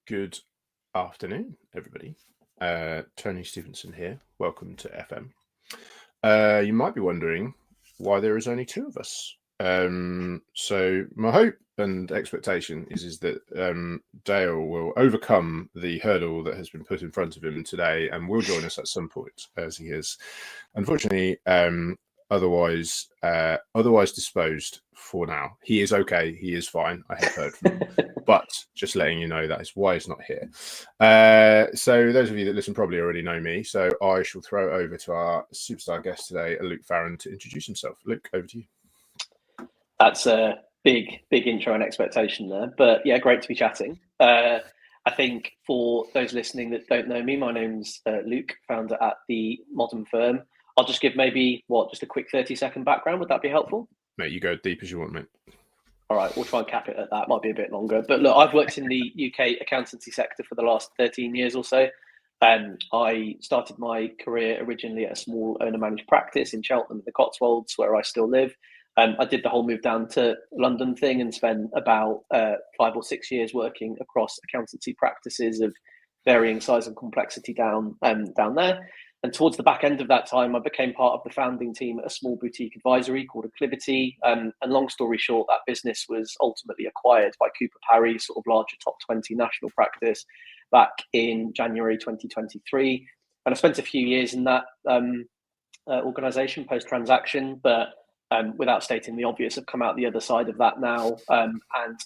Good afternoon, everybody. Tony Stevenson here. Welcome to FM. You might be wondering why there is only two of us. So my hope and expectation is that Dale will overcome the hurdle that has been put in front of him today and will join us at some point, as he is unfortunately otherwise disposed for now. He is okay. He is fine. I have heard from him. But just letting you know that is why he's not here. So those of you that listen probably already know me. So I shall throw over to our superstar guest today, Luke Farran, to introduce himself. Luke, over to you. That's a big intro and expectation there. But yeah, great to be chatting. I think for those listening that don't know me, my name's Luke, founder at The Modern Firm. I'll just give maybe, just a quick 30-second background. Would that be helpful? Mate, you go deep as you want, mate. All right, we'll try and cap it at that. Might be a bit longer. But look, I've worked in the UK accountancy sector for the last 13 years or so. I started my career originally at a small owner-managed practice in Cheltenham, the Cotswolds, where I still live. I did the whole move down to London thing and spent about 5 or 6 years working across accountancy practices of varying size and complexity down there. And towards the back end of that time, I became part of the founding team at a small boutique advisory called Acclivity. And long story short, that business was ultimately acquired by Cooper Parry, sort of larger top 20 national practice, back in January 2023. And I spent a few years in that organisation post-transaction, but without stating the obvious, I've come out the other side of that now and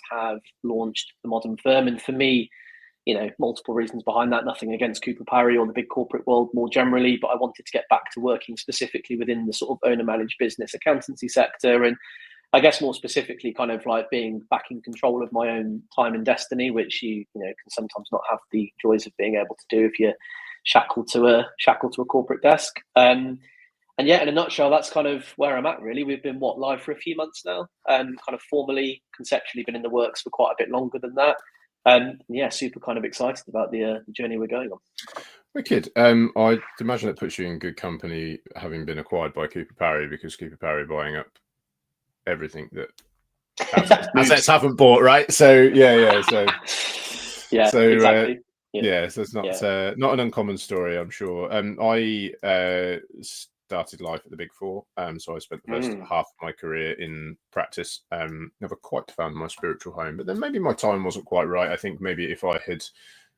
have launched The Modern Firm. And for me, multiple reasons behind that. Nothing against Cooper Parry or the big corporate world more generally, but I wanted to get back to working specifically within the sort of owner-managed business accountancy sector. And I guess more specifically, kind of like being back in control of my own time and destiny, which you can sometimes not have the joys of being able to do if you're shackled to a corporate desk. And yeah, in a nutshell, that's kind of where I'm at, really. We've been live for a few months now, kind of formally, conceptually been in the works for quite a bit longer than that. Yeah, super kind of excited about the journey we're going on. Wicked. I'd imagine it puts you in good company having been acquired by Cooper Parry, because Cooper Parry buying up everything that assets haven't bought, right? So yeah. So exactly. So it's not an uncommon story, I'm sure. I started life at the Big Four, so I spent the first half of my career in practice. Never quite found my spiritual home, but then maybe my time wasn't quite right. I think maybe if I had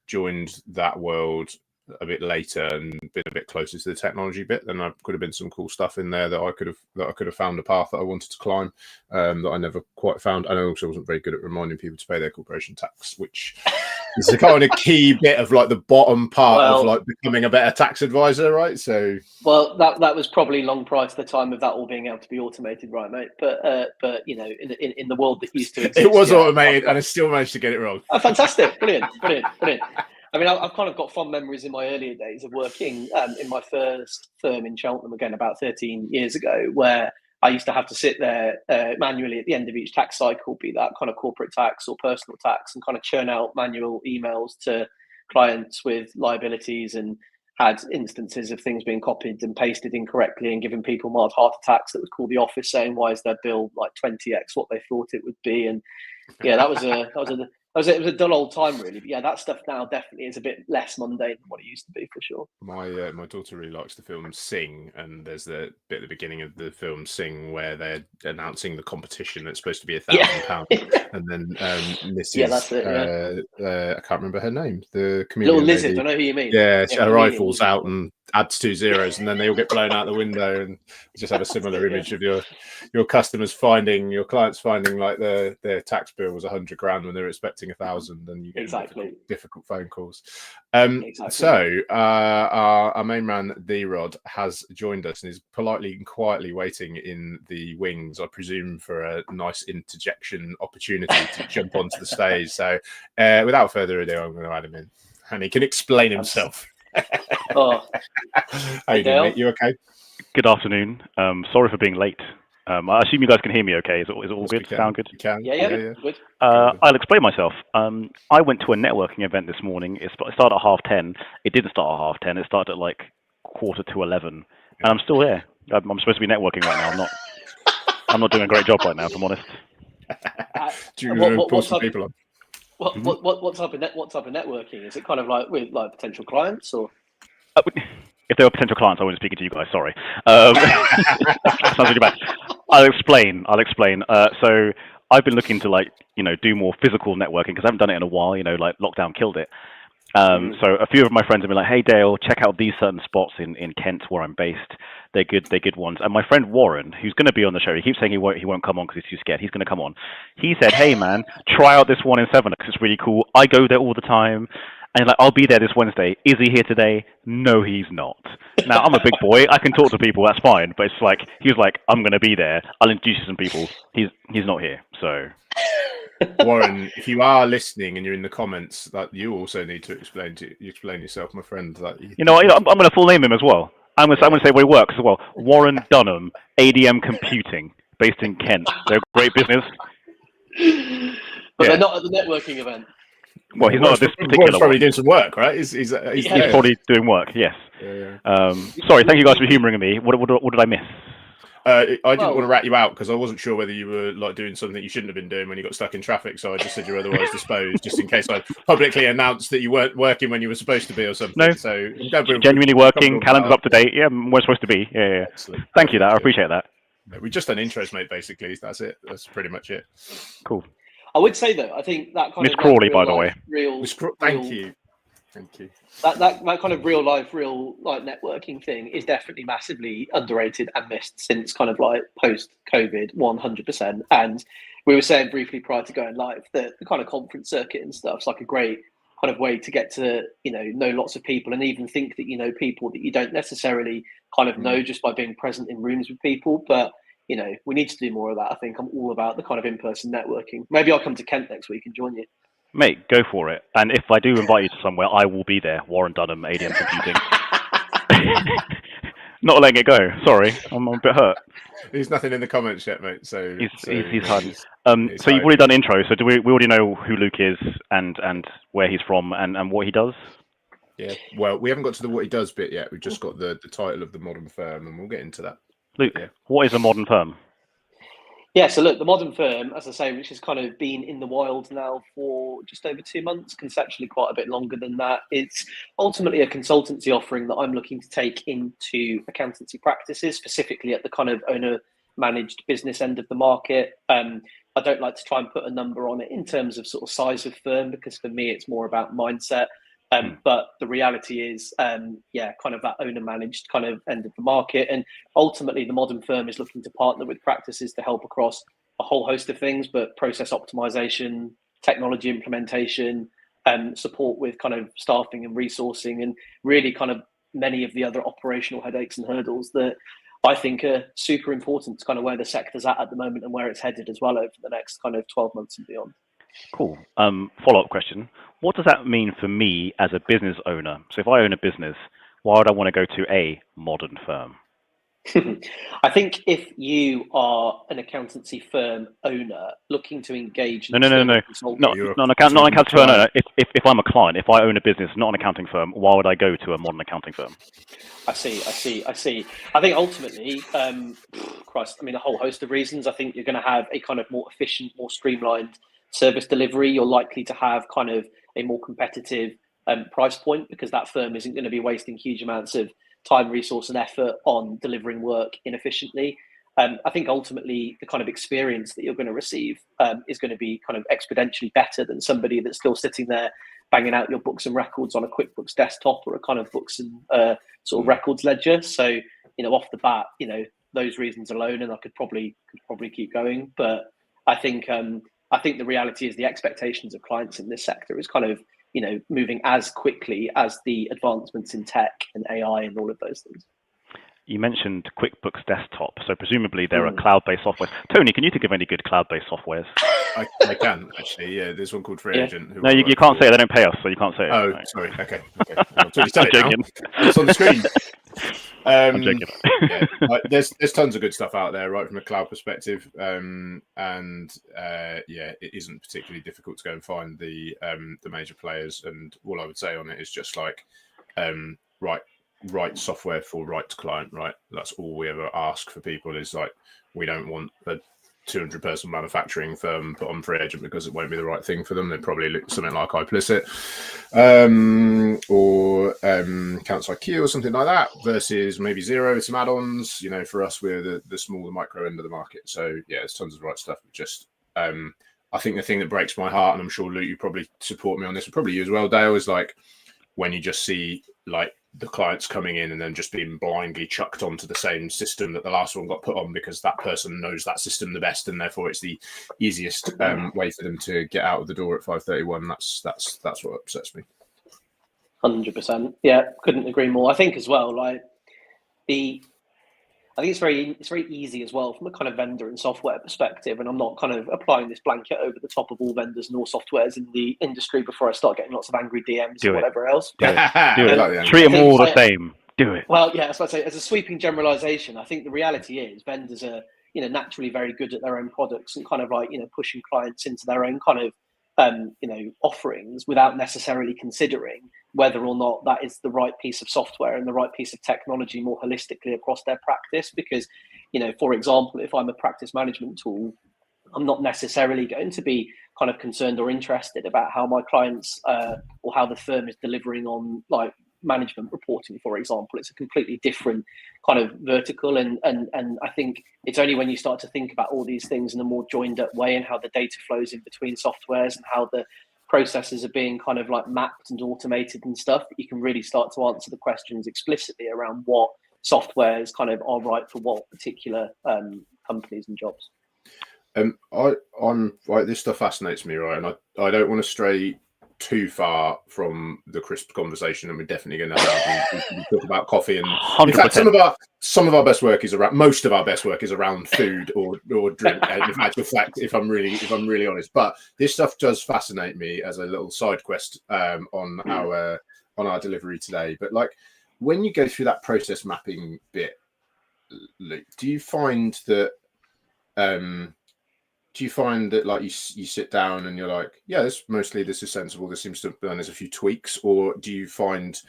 joined that world a bit later and been a bit closer to the technology bit, then there could have been some cool stuff in there that I could have found a path that I wanted to climb, that I never quite found. And I also wasn't very good at reminding people to pay their corporation tax, which is the kind of key bit of like the bottom part of like becoming a better tax advisor, right? So that was probably long prior to the time of that all being able to be automated, right, mate? But in the world that used to exist, it was automated, and I still managed to get it wrong. Oh, fantastic! Brilliant. I mean, I've kind of got fond memories in my earlier days of working in my first firm in Cheltenham, again, about 13 years ago, where I used to have to sit there manually at the end of each tax cycle, be that kind of corporate tax or personal tax, and kind of churn out manual emails to clients with liabilities, and had instances of things being copied and pasted incorrectly and giving people mild heart attacks that would call the office saying, why is their bill like 20x what they thought it would be? And yeah, it was a dull old time, really. But yeah, that stuff now definitely is a bit less mundane than what it used to be, for sure. My daughter really likes the film Sing, and there's the bit at the beginning of the film Sing where they're announcing the competition that's supposed to be £1,000, and then Mrs. that's it. I can't remember her name. The comedian Little Lizard, lady. I know who you mean. Yeah, her rifle's out and adds 2 zeros, and then they all get blown out the window. And just have a similar image of your customers your clients finding like their tax bill was 100 grand when they're expecting 1,000, and you get difficult phone calls. So our main man D-Rod has joined us and is politely and quietly waiting in the wings, I presume, for a nice interjection opportunity to jump onto the stage. So without further ado, I'm going to add him in, and he can explain himself. How you doing, mate? You okay? Good afternoon. Sorry for being late. I assume you guys can hear me okay. Is it all good? Sound good? You can. Yeah. Good. I'll explain myself. I went to a networking event this morning. It started at 10:30. It didn't start at 10:30. It started at like 11:15. And I'm still there. I'm supposed to be networking right now. I'm not doing a great job right now, if I'm honest. Do you pull what some type, people on? what type of networking? Is it kind of like with like potential clients or? If they were potential clients, I wouldn't speak to you guys. Sorry. That sounds really bad. I'll explain. So I've been looking to do more physical networking because I haven't done it in a while. Like lockdown killed it. So a few of my friends have been like, "Hey Dale, check out these certain spots in Kent where I'm based. They're good ones." And my friend Warren, who's going to be on the show, he keeps saying he won't come on because he's too scared. He's going to come on. He said, "Hey man, try out this one in Sevenoaks. It's really cool. I go there all the time." And I'll be there this Wednesday. Is he here today? No, he's not. Now, I'm a big boy. I can talk to people. That's fine. But it's like, he was like, I'm going to be there. I'll introduce you to some people. He's not here. So, Warren, if you are listening and you're in the comments, that you also need to explain yourself, my friend. I'm going to full name him as well. I'm going to say where he works as well. Warren Dunham, ADM Computing, based in Kent. They're a great business. But they're not at the networking event. Well, he's not at this particular Warren's probably one. doing some work, right? He's probably doing work, yes. Yeah. Sorry, thank you guys for humouring me. What did I miss? I didn't want to rat you out because I wasn't sure whether you were like doing something you shouldn't have been doing when you got stuck in traffic. So I just said you're otherwise disposed, just in case I publicly announced that you weren't working when you were supposed to be or something. No, so genuinely working. Calendar's up to date. Yeah, we're supposed to be. Yeah. Excellent. Thank you, I appreciate that. We just done intros, mate. Basically, that's it. That's pretty much it. Cool. I would say though, I think that kind Miss of Crawley, by the way. Thank you. That kind of real life networking thing is definitely massively underrated and missed since kind of like post COVID 100%. And we were saying briefly prior to going live that the kind of conference circuit and stuff is like a great kind of way to get to know lots of people and even think that you know people that you don't necessarily kind of know just by being present in rooms with people. But we need to do more of that. I think I'm all about the kind of in-person networking. Maybe I'll come to Kent next week and join you. Mate, go for it. And if I do invite you to somewhere, I will be there. Warren Dunham, ADM Computing. Not letting it go. Sorry, I'm a bit hurt. There's nothing in the comments yet, mate. So he's hard. So you've already done intro. So do we already know who Luke is and where he's from and what he does? Yeah. Well, we haven't got to the what he does bit yet. We've just got the title of the modern firm, and we'll get into that. Luke, what is a modern firm? Yeah, so look, the modern firm, as I say, which has kind of been in the wild now for just over 2 months, conceptually quite a bit longer than that. It's ultimately a consultancy offering that I'm looking to take into accountancy practices, specifically at the kind of owner-managed business end of the market. I don't like to try and put a number on it in terms of sort of size of firm, because for me, it's more about mindset. But the reality is, kind of that owner-managed kind of end of the market. And ultimately, the modern firm is looking to partner with practices to help across a whole host of things, but process optimization, technology implementation, support with kind of staffing and resourcing, and really kind of many of the other operational headaches and hurdles that I think are super important to kind of where the sector's at the moment and where it's headed as well over the next kind of 12 months and beyond. Cool. Follow-up question. What does that mean for me as a business owner? So if I own a business, why would I want to go to a modern firm? I think if you are an accountancy firm owner looking to engage... No, not an accounting firm owner. If I'm a client, if I own a business, not an accounting firm, why would I go to a modern accounting firm? I see. I think ultimately, a whole host of reasons. I think you're going to have a kind of more efficient, more streamlined service delivery. You're likely to have kind of a more competitive price point, because that firm isn't going to be wasting huge amounts of time, resource and effort on delivering work inefficiently. I think ultimately the kind of experience that you're going to receive is going to be kind of exponentially better than somebody that's still sitting there banging out your books and records on a QuickBooks desktop or a kind of books and sort of records ledger. So, off the bat, those reasons alone, and I could probably keep going. But I think the reality is the expectations of clients in this sector is kind of, moving as quickly as the advancements in tech and AI and all of those things. You mentioned QuickBooks Desktop, so presumably there are cloud-based software. Tony, can you think of any good cloud-based softwares? I can, actually, yeah. There's one called Free Agent. No, you can't say it. They don't pay us, so you can't say it. Oh, right. Sorry. Okay. I'm joking. It's on the screen. I'm joking. There's tons of good stuff out there, right, from a cloud perspective. It isn't particularly difficult to go and find the major players. And all I would say on it is just like, right software for right client, right? That's all we ever ask for people, is like, we don't want a 200-person manufacturing firm put on free agent because it won't be the right thing for them. They'd probably look something like iPlicit or Counts IQ or something like that, versus maybe Zero with some add-ons. You know, for us, we're the smaller micro end of the market. So yeah, there's tons of the right stuff. Just I think the thing that breaks my heart, and I'm sure Luke, you probably support me on this, and probably you as well, Dale, is like when you just see like the clients coming in and then just being blindly chucked onto the same system that the last one got put on because that person knows that system the best, and therefore it's the easiest way for them to get out of the door at 5:31. That's what upsets me. 100%. Yeah, couldn't agree more. I think as well, like I think it's very easy as well from a kind of vendor and software perspective, and I'm not kind of applying this blanket over the top of all vendors and all softwares in the industry before I start getting lots of angry DMs or whatever else. Do it. Treat them all the same. Do it. Well, yeah, that's what I say. As a sweeping generalization, I think the reality is vendors are, naturally very good at their own products and kind of like, pushing clients into their own kind of offerings without necessarily considering whether or not that is the right piece of software and the right piece of technology more holistically across their practice. Because, for example, if I'm a practice management tool, I'm not necessarily going to be kind of concerned or interested about how my clients or how the firm is delivering on like management reporting, for example. It's a completely different kind of vertical, and I think it's only when you start to think about all these things in a more joined up way and how the data flows in between softwares and how the processes are being kind of like mapped and automated and stuff that you can really start to answer the questions explicitly around what softwares kind of are right for what particular companies and jobs. I'm right. This stuff fascinates me, right? And I don't want to stray too far from the crisp conversation, and we're definitely going to talk about coffee. And 100%. In fact, some of our best work is around. Most of our best work is around food or drink. In fact, if I'm really honest, but this stuff does fascinate me as a little side quest on our delivery today. But like when you go through that process mapping bit, Luke, do you find that? Do you find that like you sit down and you're like, yeah, this is sensible. This seems to there's a few tweaks, or do you find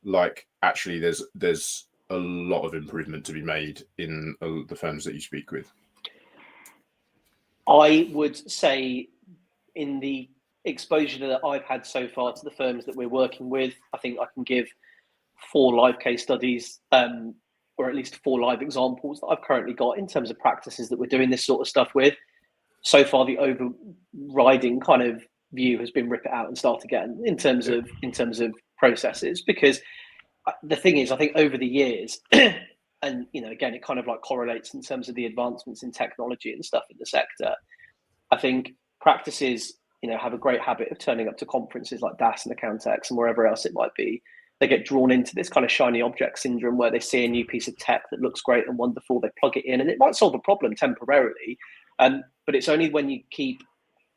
like actually there's a lot of improvement to be made in the firms that you speak with? I would say in the exposure that I've had so far to the firms that we're working with, I think I can give 4 live case studies, or at least 4 live examples that I've currently got in terms of practices that we're doing this sort of stuff with. So far, the overriding kind of view has been rip it out and start again in terms of processes. Because the thing is, I think over the years, and again, it kind of like correlates in terms of the advancements in technology and stuff in the sector. I think practices, have a great habit of turning up to conferences like DAS and Accountex and wherever else it might be. They get drawn into this kind of shiny object syndrome where they see a new piece of tech that looks great and wonderful. They plug it in, and it might solve a problem temporarily. But it's only when you keep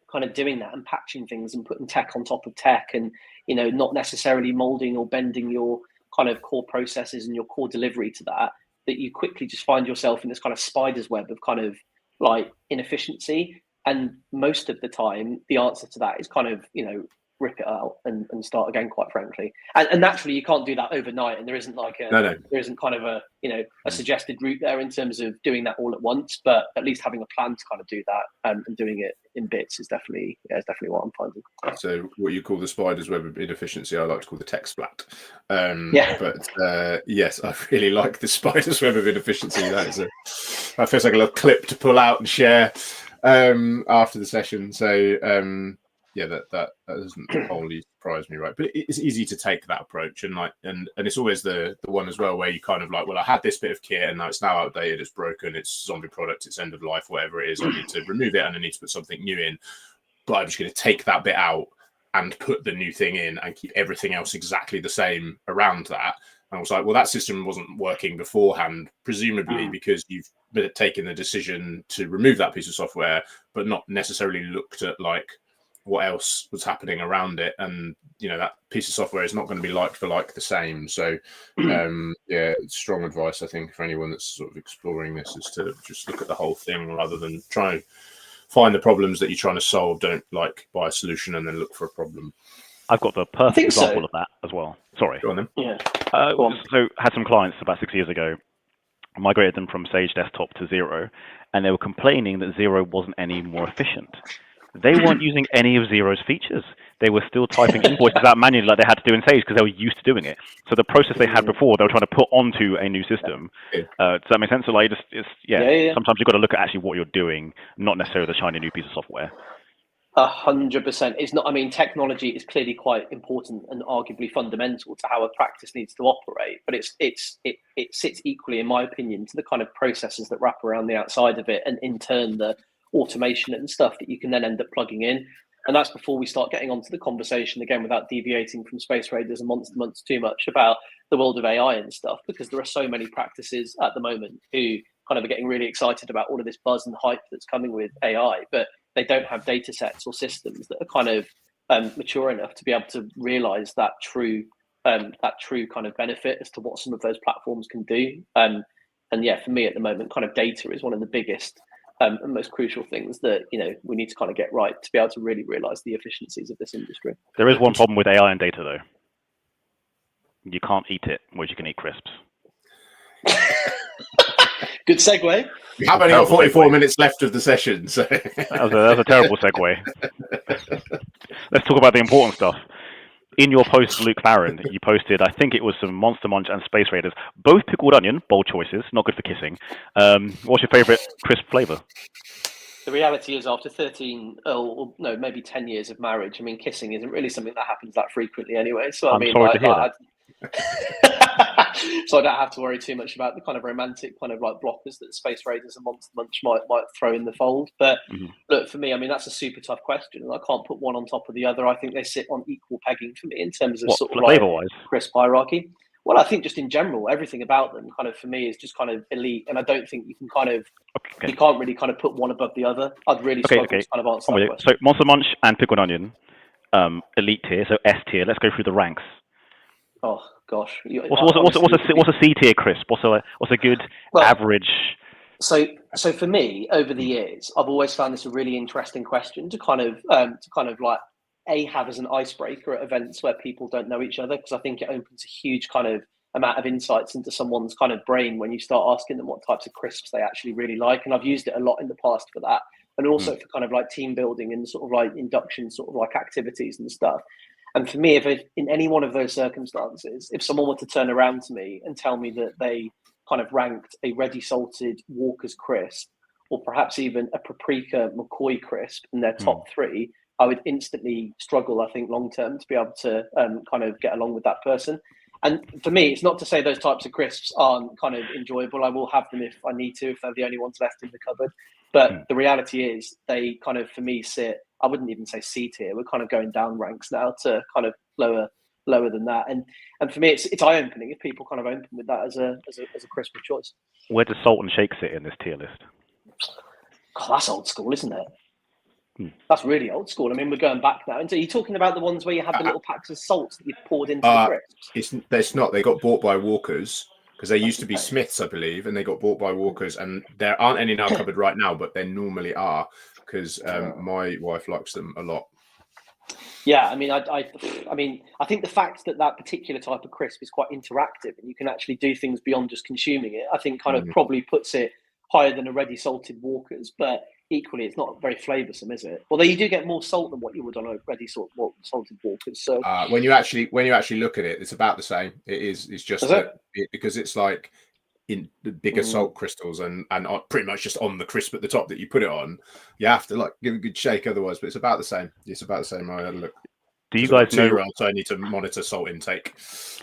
kind of doing that and patching things and putting tech on top of tech and, not necessarily molding or bending your kind of core processes and your core delivery to that you quickly just find yourself in this kind of spider's web of kind of like inefficiency. And most of the time, the answer to that is kind of, rip it out and start again, quite frankly. And naturally, you can't do that overnight. And there isn't like there isn't kind of a, a suggested route there in terms of doing that all at once. But at least having a plan to kind of do that and doing it in bits is definitely what I'm finding. So what you call the spider's web of inefficiency, I like to call the tech splat. But yes, I really like the spider's web of inefficiency. That feels like a little clip to pull out and share after the session. So that doesn't wholly surprise me, right? But it's easy to take that approach, and it's always the one as well where you kind of like, well, I had this bit of kit and now it's outdated, it's broken, it's zombie product, it's end of life, whatever it is. I need to remove it and I need to put something new in. But I'm just going to take that bit out and put the new thing in and keep everything else exactly the same around that. And I was like, well, that system wasn't working beforehand, presumably because you've taken the decision to remove that piece of software, but not necessarily looked at like what else was happening around it, and that piece of software is not going to be like for like the same. So strong advice I think for anyone that's sort of exploring this is to just look at the whole thing rather than try and find the problems that you're trying to solve. Don't like buy a solution and then look for a problem. I've got the perfect example of that as well. Sorry. Go on then. Yeah. So had some clients about 6 years ago, migrated them from Sage Desktop to Zero, and they were complaining that Zero wasn't any more efficient. They weren't using any of Zero's features. They were still typing invoices out manually like they had to do in Sage because they were used to doing it. So the process they had before, they were trying to put onto a new system. Does that make sense? So like, sometimes you've got to look at actually what you're doing, not necessarily the shiny new piece of software. 100%. It's not. I mean, technology is clearly quite important and arguably fundamental to how a practice needs to operate. But it sits equally, in my opinion, to the kind of processes that wrap around the outside of it, and in turn the automation and stuff that you can then end up plugging in. And that's before we start getting onto the conversation again, without deviating from Space Raiders and Months too much, about the world of AI and stuff, because there are so many practices at the moment who kind of are getting really excited about all of this buzz and hype that's coming with AI, but they don't have data sets or systems that are kind of mature enough to be able to realize that true kind of benefit as to what some of those platforms can do. And yeah, for me at the moment, kind of data is one of the biggest and most crucial things that we need to kind of get right to be able to really realize the efficiencies of this industry. There is one problem with AI and data, though. You can't eat it, whereas you can eat crisps. Good segue. We have only got 44 minutes left of the session, so that was a terrible segue. Let's talk about the important stuff. In your post, Luke Farran, you posted, I think it was some Monster Munch and Space Raiders, both pickled onion, bold choices, not good for kissing. What's your favourite crisp flavour? The reality is, after maybe 10 years of marriage, I mean, kissing isn't really something that happens that frequently anyway. So I'm sorry to hear that. So I don't have to worry too much about the kind of romantic kind of like blockers that Space Raiders and Monster Munch might throw in the fold. But look, for me, I mean, that's a super tough question, and I can't put one on top of the other. I think they sit on equal pegging for me in terms of sort of like crisp hierarchy. Well, I think just in general, everything about them kind of for me is just kind of elite, and I don't think you can you can't really kind of put one above the other. I'd really struggle to kind of answer that question. So Monster Munch and pickled onion, elite tier, so S tier. Let's go through the ranks. Oh gosh, what's a C tier crisp? What's a good average? So for me, over the years, I've always found this a really interesting question to kind of like have as an icebreaker at events where people don't know each other, because I think it opens a huge kind of amount of insights into someone's kind of brain when you start asking them what types of crisps they actually really like. And I've used it a lot in the past for that, and also for kind of like team building and sort of like induction sort of like activities and stuff. And for me, if in any one of those circumstances, if someone were to turn around to me and tell me that they kind of ranked a ready salted Walker's crisp, or perhaps even a paprika McCoy crisp in their top three, I would instantly struggle, I think, long term to be able to kind of get along with that person. And for me, it's not to say those types of crisps aren't kind of enjoyable. I will have them if I need to, if they're the only ones left in the cupboard. But the reality is they kind of, for me, sit, I wouldn't even say C tier. We're kind of going down ranks now to kind of lower than that. And for me, it's eye-opening if people kind of open with that as a crisp of choice. Where does salt and shake sit in this tier list? God, that's old school, isn't it? That's really old school. I mean, we're going back now. And so you're talking about the ones where you have the little packs of salts that you poured into the crisps? It's not. They got bought by Walkers, because they used to be Smiths, I believe, and they got bought by Walkers. And there aren't any in our cupboard right now, but there normally are, because my wife likes them a lot. Yeah, I mean, I think the fact that particular type of crisp is quite interactive and you can actually do things beyond just consuming it, I think kind of probably puts it higher than a ready salted Walkers, but equally it's not very flavoursome, is it? Although you do get more salt than what you would on a ready salted Walkers. So when you actually look at it, it's about the same. It's just because it's like in the bigger salt crystals and pretty much just on the crisp at the top that you put it on. You have to like give a good shake otherwise, but it's about the same. It's about the same. I had a look. Do you guys know? So I need to monitor salt intake,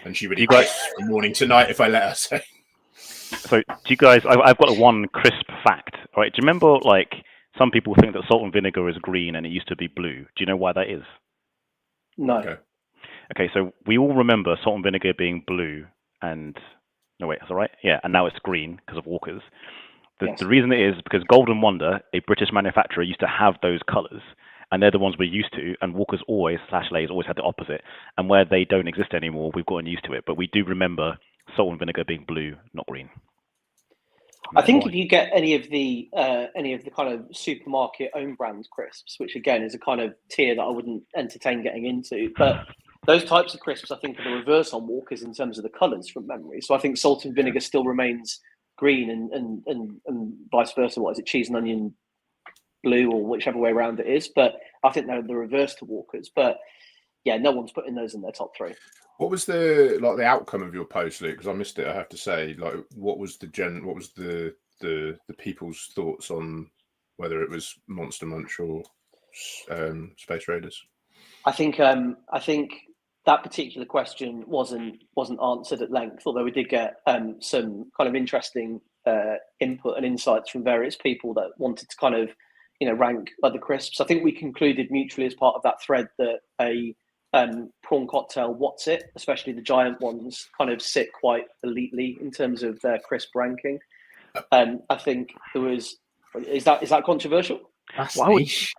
and she would eat from morning to night if I let her. So do you guys? I've got one crisp fact. All right, do you remember like some people think that salt and vinegar is green and it used to be blue? Do you know why that is? No. Okay, so we all remember salt and vinegar being blue and. No, wait, that's all right. Yeah, and now it's green because of Walkers. The reason it is because Golden Wonder, a British manufacturer, used to have those colours, and they're the ones we're used to, and Walkers /Lay's always had the opposite. And where they don't exist anymore, we've gotten used to it. But we do remember salt and vinegar being blue, not green. I think if you get any of the kind of supermarket own brand crisps, which again is a kind of tier that I wouldn't entertain getting into, but those types of crisps, I think, are the reverse on Walkers in terms of the colours from memory. So I think salt and vinegar still remains green and vice versa. What is it, cheese and onion blue, or whichever way around it is? But I think they're the reverse to Walkers. But yeah, no one's putting those in their top 3. What was the outcome of your post, Luke? Because I missed it. I have to say, like, what was the people's thoughts on whether it was Monster Munch or Space Raiders? I think that particular question wasn't answered at length, although we did get some kind of interesting input and insights from various people that wanted to kind of, rank other crisps. I think we concluded mutually as part of that thread that a prawn cocktail what's it, especially the giant ones, kind of sit quite elitely in terms of their crisp ranking. I think there was. Is that controversial? That's Well, niche.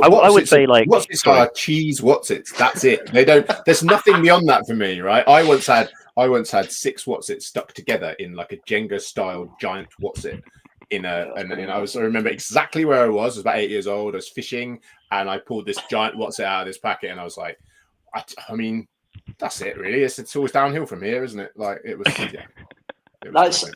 I would say, like, what's it? Cheese. What's it? That's it. They don't. There's nothing beyond that for me, right? I once had 6 what's it stuck together in like a Jenga style giant what's it. I remember exactly where I was. I was about 8 years old. I was fishing, and I pulled this giant what's it out of this packet, and I was like, I mean, that's it, really. It's always downhill from here, isn't it? Like it was.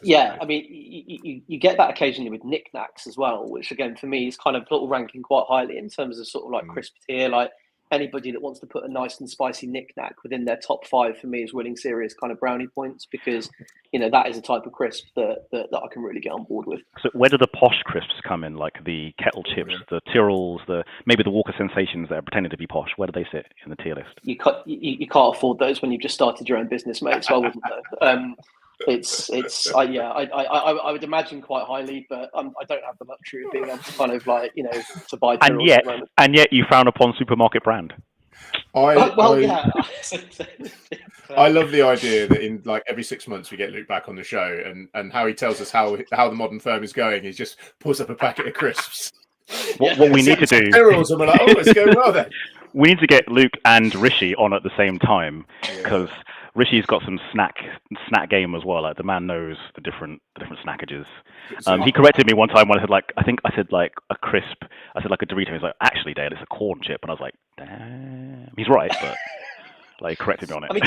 Yeah. I mean, you get that occasionally with knickknacks as well, which again for me is kind of little ranking quite highly in terms of sort of like crisp tier. Like anybody that wants to put a nice and spicy knickknack within their top 5 for me is winning serious kind of brownie points, because that is a type of crisp that I can really get on board with. So where do the posh crisps come in, like the kettle chips, the Tyrrells, maybe the Walker Sensations that are pretending to be posh? Where do they sit in the tier list? You can't afford those when you've just started your own business, mate. So I wouldn't know. I would imagine quite highly, but I don't have the luxury of being able to kind of like to buy. And yet you frown upon supermarket brand. I love the idea that in like every 6 months we get Luke back on the show, and how he tells us how the modern firm is going. He just pulls up a packet of crisps. What we need to do? And we're like, oh, it's going well then. We need to get Luke and Rishi on at the same time, because Rishi's got some snack game as well. Like the man knows the different snackages. He corrected me one time when I said like a crisp. I said like a Dorito. He's like, actually, Dale, it's a corn chip. And I was like, damn, he's right, but like corrected me on it. I mean,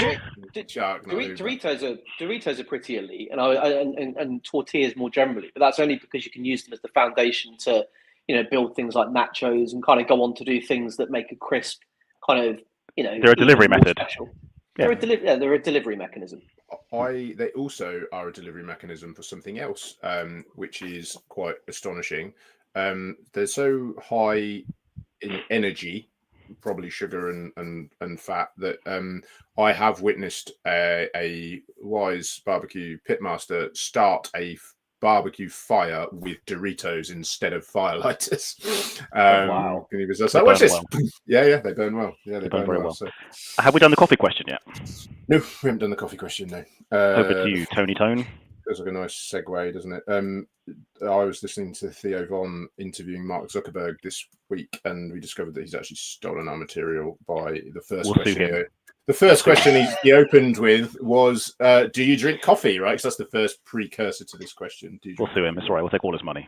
Doritos are pretty elite, and tortillas more generally. But that's only because you can use them as the foundation to build things like nachos and kind of go on to do things that make a crisp kind of they're a delivery method. Special. Yeah. They're a delivery mechanism. They also are a delivery mechanism for something else, which is quite astonishing. They're so high in energy, probably sugar and fat, that I have witnessed a wise barbecue pitmaster start a barbecue fire with Doritos instead of firelighters. Wow. And he was just like, watch this. Well. Yeah, they burn well. Yeah, they burn very well. So. Have we done the coffee question yet? No, we haven't done the coffee question, no. Over to you, Tony Tone. Feels like a nice segue, doesn't it? I was listening to Theo Von interviewing Mark Zuckerberg this week, and we discovered that he's actually stolen our material by the first question. The first question he opened with was, do you drink coffee, right? Because that's the first precursor to this question. We'll sue him. It's all right. We'll take all his money.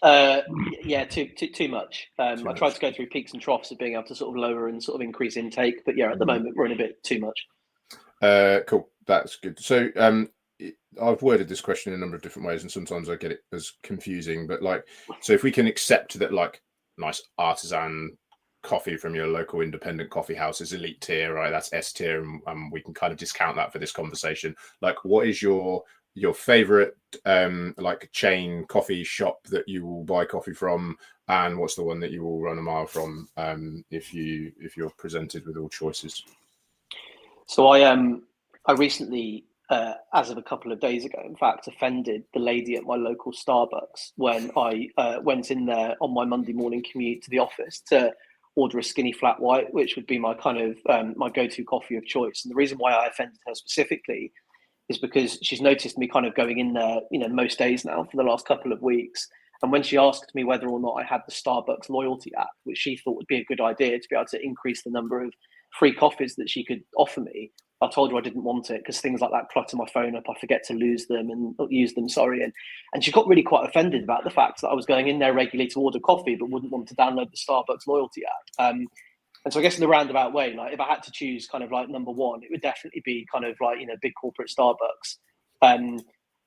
Yeah, too much. I tried to go through peaks and troughs of being able to sort of lower and sort of increase intake. But yeah, at the moment, we're in a bit too much. Cool. That's good. So I've worded this question in a number of different ways, and sometimes I get it as confusing. But so if we can accept that nice artisan coffee from your local independent coffee house is elite tier, right? That's S tier, and we can kind of discount that for this conversation. What is your favorite chain coffee shop that you will buy coffee from, and what's the one that you will run a mile from if you're presented with all choices? So I recently, as of a couple of days ago, in fact, offended the lady at my local Starbucks when I went in there on my Monday morning commute to the office to order a skinny flat white, which would be my kind of my go-to coffee of choice. And the reason why I offended her specifically is because she's noticed me kind of going in there, most days now for the last couple of weeks. And when she asked me whether or not I had the Starbucks loyalty app, which she thought would be a good idea to be able to increase the number of free coffees that she could offer me, I told her I didn't want it because things like that clutter my phone up. I forget to use them. And she got really quite offended about the fact that I was going in there regularly to order coffee, but wouldn't want to download the Starbucks loyalty app. And so I guess in a roundabout way, if I had to choose kind of number one, it would definitely be kind of big corporate Starbucks.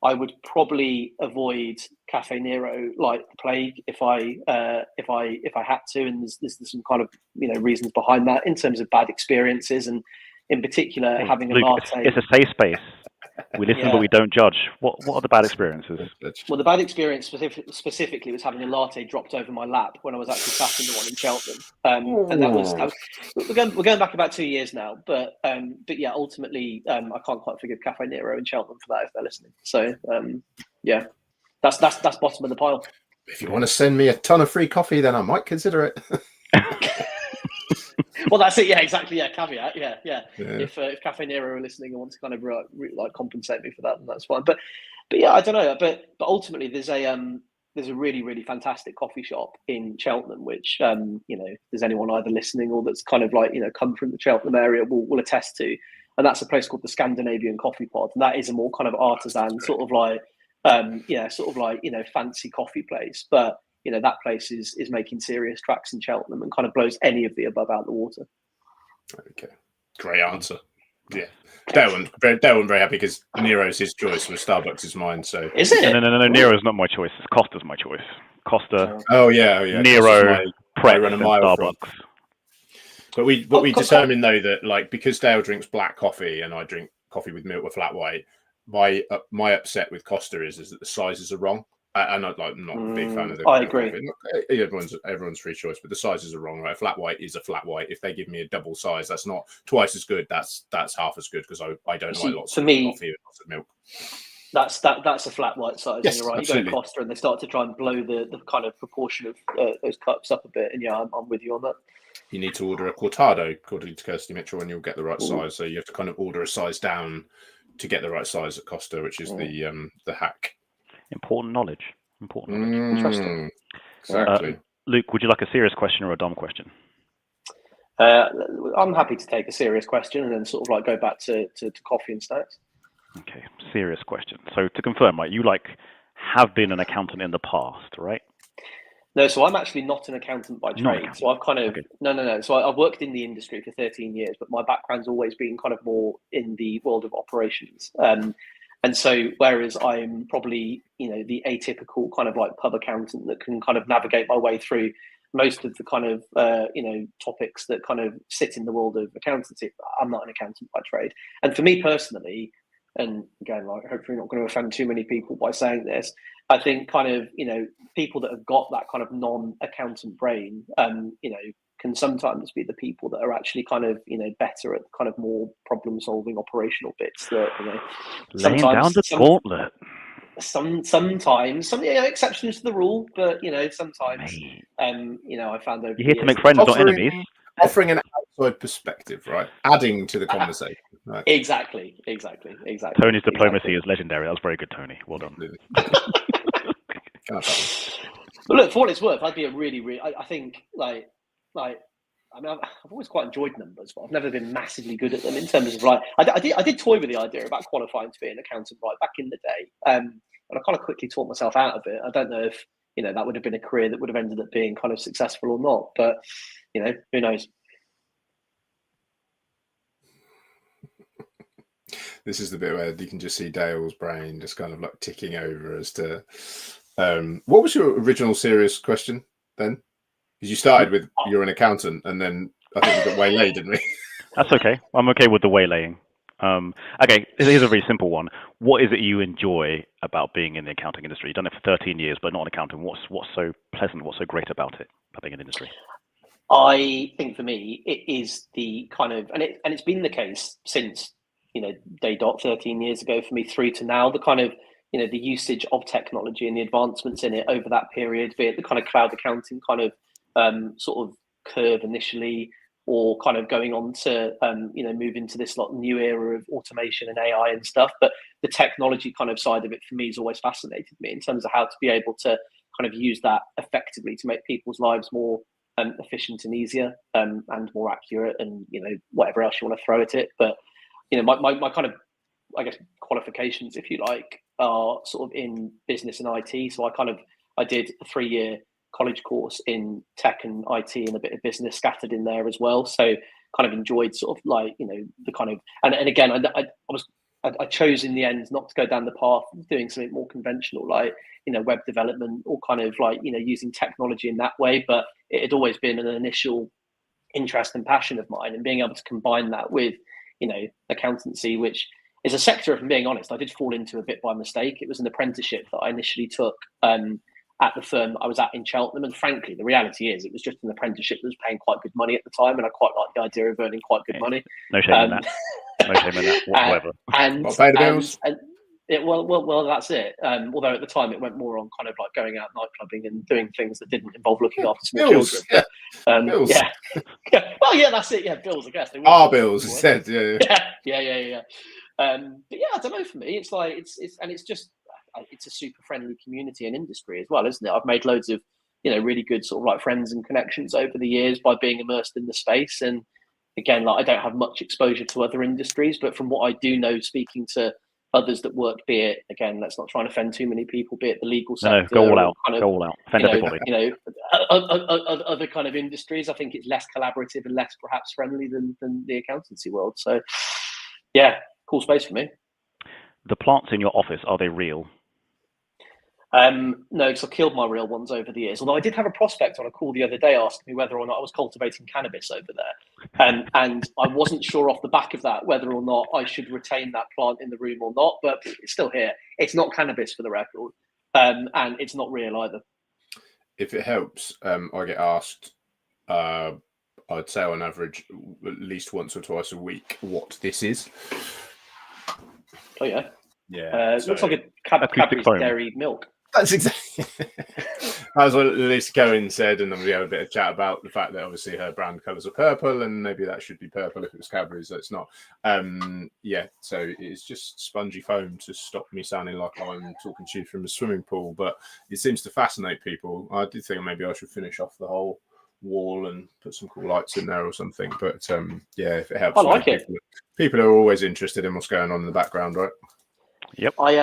I would probably avoid Cafe Nero like the plague if I had to, and there's some kind of reasons behind that in terms of bad experiences, and in particular having a Luke, latte. it's a safe space. We listen, but we don't judge. What are the bad experiences? Well, the bad experience specifically was having a latte dropped over my lap when I was actually sat in the one in Cheltenham, and that was we're going back about 2 years now. But yeah, ultimately, I can't quite forgive Cafe Nero in Cheltenham for that if they're listening. So yeah, that's bottom of the pile. If you want to send me a ton of free coffee, then I might consider it. Well, that's it. Yeah, exactly. Yeah, caveat. Yeah. If Cafe Nero are listening and want to kind of like compensate me for that, then that's fine. But yeah, I don't know. But ultimately, there's a really, really fantastic coffee shop in Cheltenham, which there's anyone either listening or that's kind of like come from the Cheltenham area will attest to, and that's a place called the Scandinavian Coffee Pod, and that is a more kind of artisan sort of like fancy coffee place, but that place is making serious tracks in Cheltenham and kind of blows any of the above out the water. Okay, great answer. Yeah, Dale wasn't very happy because Nero's his choice, with Starbucks is mine. So is it? No. Nero's not my choice. It's Costa's my choice. Costa. Oh yeah. Nero. I run a mile Starbucks. from. But we determined though that like because Dale drinks black coffee and I drink coffee with milk or flat white, my upset with Costa is that the sizes are wrong. And I'm not a big fan of the. I agree. Everyone's free choice, but the sizes are wrong. Right, a flat white is a flat white. If they give me a double size, that's not twice as good. That's half as good because I don't like lots of coffee and lots of milk. That's a flat white size. Yes, and you're right. absolutely. You go to Costa and they start to try and blow the kind of proportion of those cups up a bit. And yeah, I'm with you on that. You need to order a cortado according to Kirsty Mitchell, and you'll get the right size. So you have to kind of order a size down to get the right size at Costa, which is the hack. Important knowledge. Interesting. Exactly. Luke, would you like a serious question or a dumb question? I'm happy to take a serious question and then sort of like go back to coffee and snacks. Okay, serious question. So to confirm, right, you have been an accountant in the past, right? No, so I'm actually not an accountant by trade. So I've kind of no. So I've worked in the industry for 13 years, but my background's always been kind of more in the world of operations. And so, whereas I'm probably, the atypical kind of like pub accountant that can kind of navigate my way through most of the kind of, topics that kind of sit in the world of accountancy, I'm not an accountant by trade. And for me personally, and again, like hopefully not going to offend too many people by saying this, I think kind of, people that have got that kind of non-accountant brain, can sometimes be the people that are actually kind of, better at kind of more problem-solving operational bits that, laying down the gauntlet. Sometimes some exceptions to the rule, but sometimes I found over you're here to make friends, not enemies. Offering an outside perspective, right? Adding to the conversation. Right? Exactly. Tony's diplomacy is legendary. That was very good, Tony. Well done. But look, for what it's worth, I'd be a really, I think I mean, I've always quite enjoyed numbers, but I've never been massively good at them in terms of like, I did toy with the idea about qualifying to be an accountant right back in the day. And I kind of quickly taught myself out of it. I don't know if, that would have been a career that would have ended up being kind of successful or not, but, who knows? This is the bit where you can just see Dale's brain just kind of like ticking over as to, what was your original serious question then? Because you started with you're an accountant, and then I think we got waylaid, didn't we? That's okay. I'm okay with the waylaying. Okay, here's a very simple one. What is it you enjoy about being in the accounting industry? You've done it for 13 years, but not an accountant. What's so pleasant? What's so great about it, about being in the industry? I think for me, it is the kind of, and it's been the case since, day dot 13 years ago for me through to now, the kind of, the usage of technology and the advancements in it over that period, be it the kind of cloud accounting kind of sort of curve initially, or kind of going on to move into this new era of automation and AI and stuff. But the technology kind of side of it for me has always fascinated me in terms of how to be able to kind of use that effectively to make people's lives more efficient and easier and more accurate, and whatever else you want to throw at it. But my kind of, I guess, qualifications, if you like, are sort of in business and IT. So I did a 3-year college course in tech and IT and a bit of business scattered in there as well. So kind of enjoyed sort of like, the kind of, and again, I was I chose in the end not to go down the path of doing something more conventional, like, web development, or kind of like, using technology in that way. But it had always been an initial interest and passion of mine, and being able to combine that with, accountancy, which is a sector, if I'm being honest, I did fall into a bit by mistake. It was an apprenticeship that I initially took at the firm I was at in Cheltenham. And frankly, the reality is it was just an apprenticeship that was paying quite good money at the time. And I quite liked the idea of earning quite good money. No shame in that. No shame in that whatsoever. Not pay the bills. Well, that's it. Although at the time it went more on kind of like going out nightclubbing and doing things that didn't involve looking after small bills. children. Bills. Yeah. Well, yeah, that's it. Yeah, bills, I guess. Our bills, it said. Yeah. But yeah, I don't know. For me, it's like it's a super friendly community and industry as well, isn't it? I've made loads of really good sort of like friends and connections over the years by being immersed in the space. And again, like, I don't have much exposure to other industries, but from what I do know, speaking to others that work, be it, again, let's not try and offend too many people, be it the legal sector, go all out, offend everybody. Other kind of industries, I think it's less collaborative and less perhaps friendly than the accountancy world. So yeah, cool space for me. The plants in your office, are they real? No, because I've killed my real ones over the years. Although I did have a prospect on a call the other day asking me whether or not I was cultivating cannabis over there. And I wasn't sure off the back of that whether or not I should retain that plant in the room or not, but it's still here. It's not cannabis, for the record, and it's not real either. If it helps, I get asked, I'd say on average, at least once or twice a week, what this is. Oh, yeah. Yeah. It looks like a Cadbury's dairy milk. That's exactly. That's what Lisa Cohen said, and then we had a bit of chat about the fact that obviously her brand colours are purple, and maybe that should be purple if it was Cadbury's. So it's not. Yeah, so it's just spongy foam to stop me sounding like I'm talking to you from a swimming pool. But it seems to fascinate people. I did think maybe I should finish off the whole wall and put some cool lights in there or something. But yeah, if it helps, I like it. People are always interested in what's going on in the background, right? Yep. I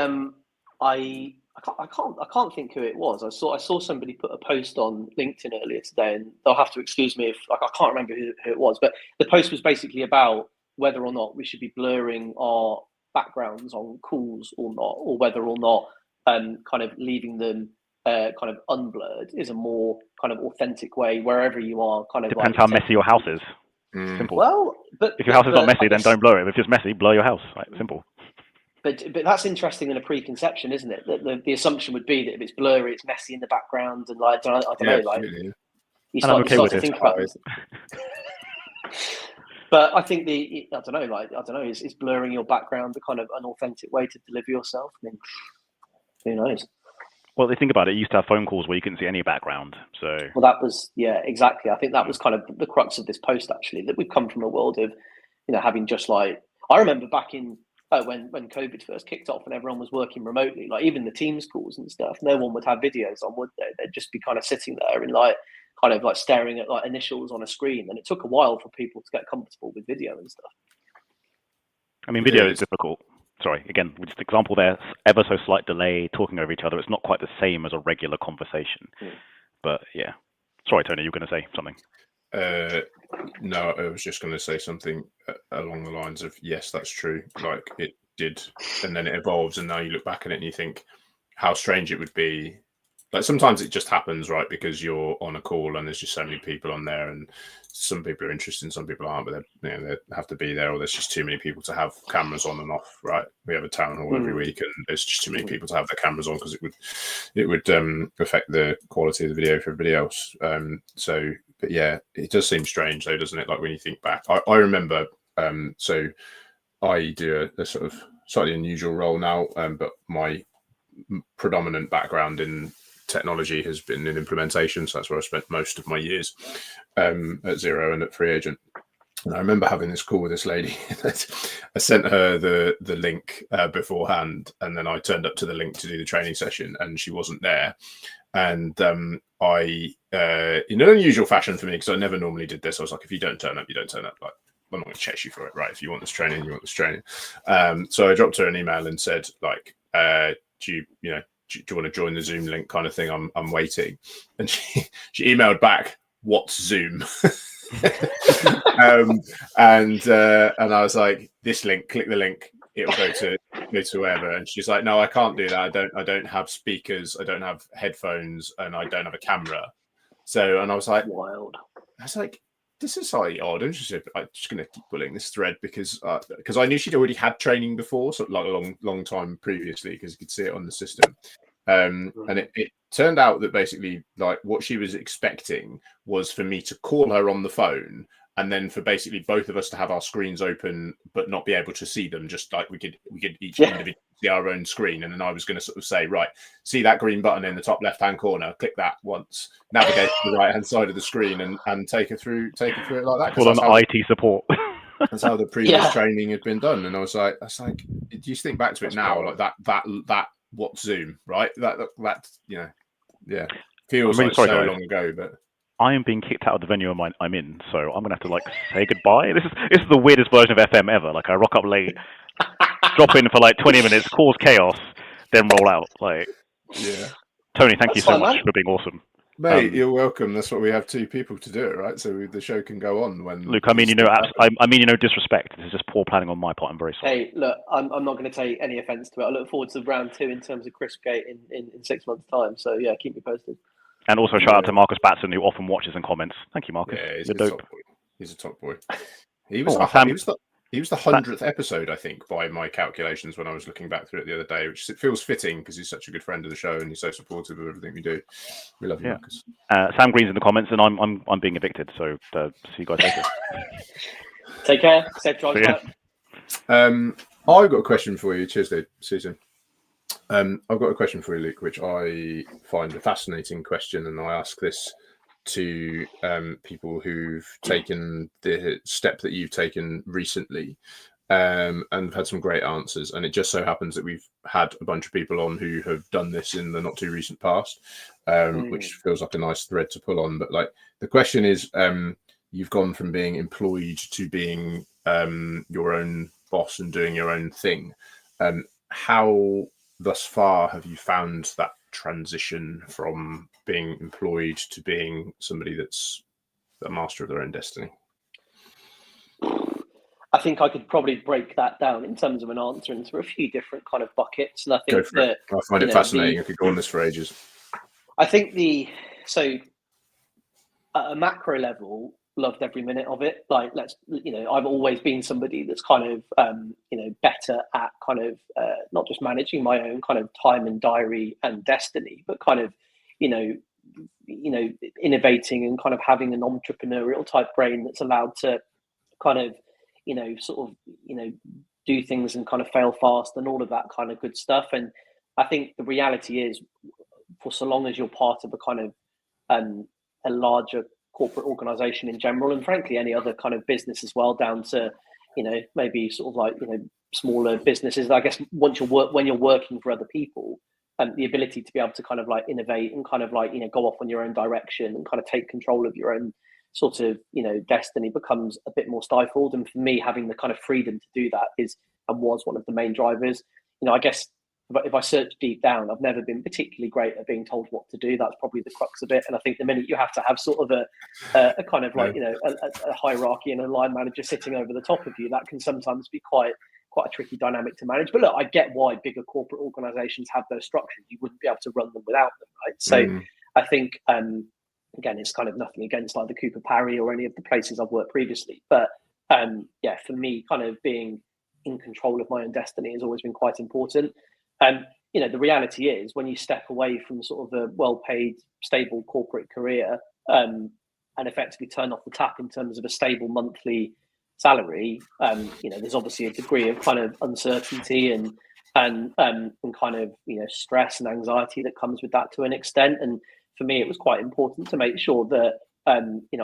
can't think who it was. I saw somebody put a post on LinkedIn earlier today, and they'll have to excuse me if I can't remember who it was. But the post was basically about whether or not we should be blurring our backgrounds on calls or not, or whether or not kind of leaving them kind of unblurred is a more kind of authentic way wherever you are. Kind of depends how messy your house is. Simple. Well, but if your house is not messy, then don't blur it. If it's messy, blur your house. Right? Simple. But that's interesting in a preconception, isn't it? That the assumption would be that if it's blurry, it's messy in the background, and like I don't know, like you start to think about it. But I think is blurring your background the kind of unauthentic way to deliver yourself? I mean, who knows? Well, they think about it. You used to have phone calls where you couldn't see any background. So well, that was exactly. I think that was kind of the crux of this post, actually. That we've come from a world of having just like I remember back in. When COVID first kicked off and everyone was working remotely, like even the Teams calls and stuff, no one would have videos on, would they? They'd just be kind of sitting there and kind of staring at like initials on a screen. And it took a while for people to get comfortable with video and stuff. I mean, video is difficult. Sorry, again, just example there, ever so slight delay, talking over each other. It's not quite the same as a regular conversation. But yeah. Sorry, Tony, you were going to say something. No, I was just going to say something along the lines of, yes, that's true. Like it did, and then it evolves, and now you look back at it and you think how strange it would be. Like sometimes it just happens, right? Because you're on a call and there's just so many people on there, and some people are interested and some people aren't, but they have to be there, or there's just too many people to have cameras on and off, right? We have a town hall every week, and there's just too many people to have their cameras on because it would affect the quality of the video for everybody else. But yeah, it does seem strange though, doesn't it? Like when you think back, I remember. So I do a sort of slightly unusual role now, but my predominant background in technology has been in implementation, so that's where I spent most of my years at Xero and at Free Agent. And I remember having this call with this lady. I sent her the link beforehand, and then I turned up to the link to do the training session, and she wasn't there. And I, in an unusual fashion for me, because I never normally did this, I was like, if you don't turn up, you don't turn up. Like, I'm not going to chase you for it, right? If you want this training, you want this training. So I dropped her an email and said, like, do you want to join the Zoom link kind of thing? I'm waiting. And she emailed back, what's Zoom? And I was like, this link, click the link. it'll go to wherever. And she's like, no, I can't do that. I don't have speakers, I don't have headphones, and I don't have a camera. So, and I was like, wild. I was like, this is slightly odd. And she said, I'm just going to keep pulling this thread because I knew she'd already had training before, so like a long time previously, because you could see it on the system. And it turned out that basically, like, what she was expecting was for me to call her on the phone, and then for basically both of us to have our screens open but not be able to see them, just like we could each individually see our own screen. And then I was going to sort of say, right, see that green button in the top left hand corner, click that once, navigate to the right hand side of the screen, and take her through it like that. Full on IT support. That's how the previous training had been done. And I was like, do you think back to it now, like that what's Zoom, right? That feels really like sorry, so guys. long ago, but I am being kicked out of the venue I'm in, so I'm gonna have to like say goodbye. This is the weirdest version of FM ever. Like I rock up late, drop in for like 20 minutes, cause chaos, then roll out. Like, Tony, thank you so much for being awesome. Mate, you're welcome. That's what we have two people to do it, right? So the show can go on when. Luke, I mean, disrespect. This is just poor planning on my part. I'm very sorry. Hey, look, I'm not going to take any offence to it. I look forward to round 2 in terms of Crispgate in 6 months' time. So yeah, keep me posted. And also shout out to Marcus Batson, who often watches and comments. Thank you, Marcus. Yeah, he's a dope. Top boy. He's a top boy. He was the 100th episode, I think, by my calculations when I was looking back through it the other day, which feels fitting because he's such a good friend of the show and he's so supportive of everything we do. We love you, Marcus. Sam Green's in the comments, and I'm being evicted. So see you guys later. Take care. Safe drive back. I've got a question for you. Cheers, dude. Susan. I've got a question for you, Luke, which I find a fascinating question, and I ask this to people who've taken the step that you've taken recently, and have had some great answers. And it just so happens that we've had a bunch of people on who have done this in the not too recent past, which feels like a nice thread to pull on. But like the question is, you've gone from being employed to being your own boss and doing your own thing. How thus far have you found that transition from being employed to being somebody that's a master of their own destiny? I think I could probably break that down in terms of an answer into a few different kind of buckets. And I think I find it fascinating. I could go on this for ages. I think at a macro level, loved every minute of it. Like, I've always been somebody that's kind of, better at kind of not just managing my own kind of time and diary and destiny, but kind of, innovating and kind of having an entrepreneurial type brain that's allowed to kind of, do things and kind of fail fast and all of that kind of good stuff. And I think the reality is, for so long as you're part of a kind of a larger corporate organization in general, and frankly any other kind of business as well, down to maybe sort of like smaller businesses, I guess when you're working for other people, and the ability to be able to kind of like innovate and kind of like go off on your own direction and kind of take control of your own sort of destiny becomes a bit more stifled. And for me, having the kind of freedom to do that was one of the main drivers. I guess if I search deep down, I've never been particularly great at being told what to do. That's probably the crux of it. And I think the minute you have to have sort of a kind of like, a hierarchy and a line manager sitting over the top of you, that can sometimes be quite a tricky dynamic to manage. But look, I get why bigger corporate organizations have those structures. You wouldn't be able to run them without them, right? So I think, again, it's kind of nothing against like the Cooper Parry or any of the places I've worked previously. But for me, kind of being in control of my own destiny has always been quite important. The reality is, when you step away from sort of a well-paid, stable corporate career and effectively turn off the tap in terms of a stable monthly salary, there's obviously a degree of kind of uncertainty and kind of stress and anxiety that comes with that to an extent. And for me, it was quite important to make sure that I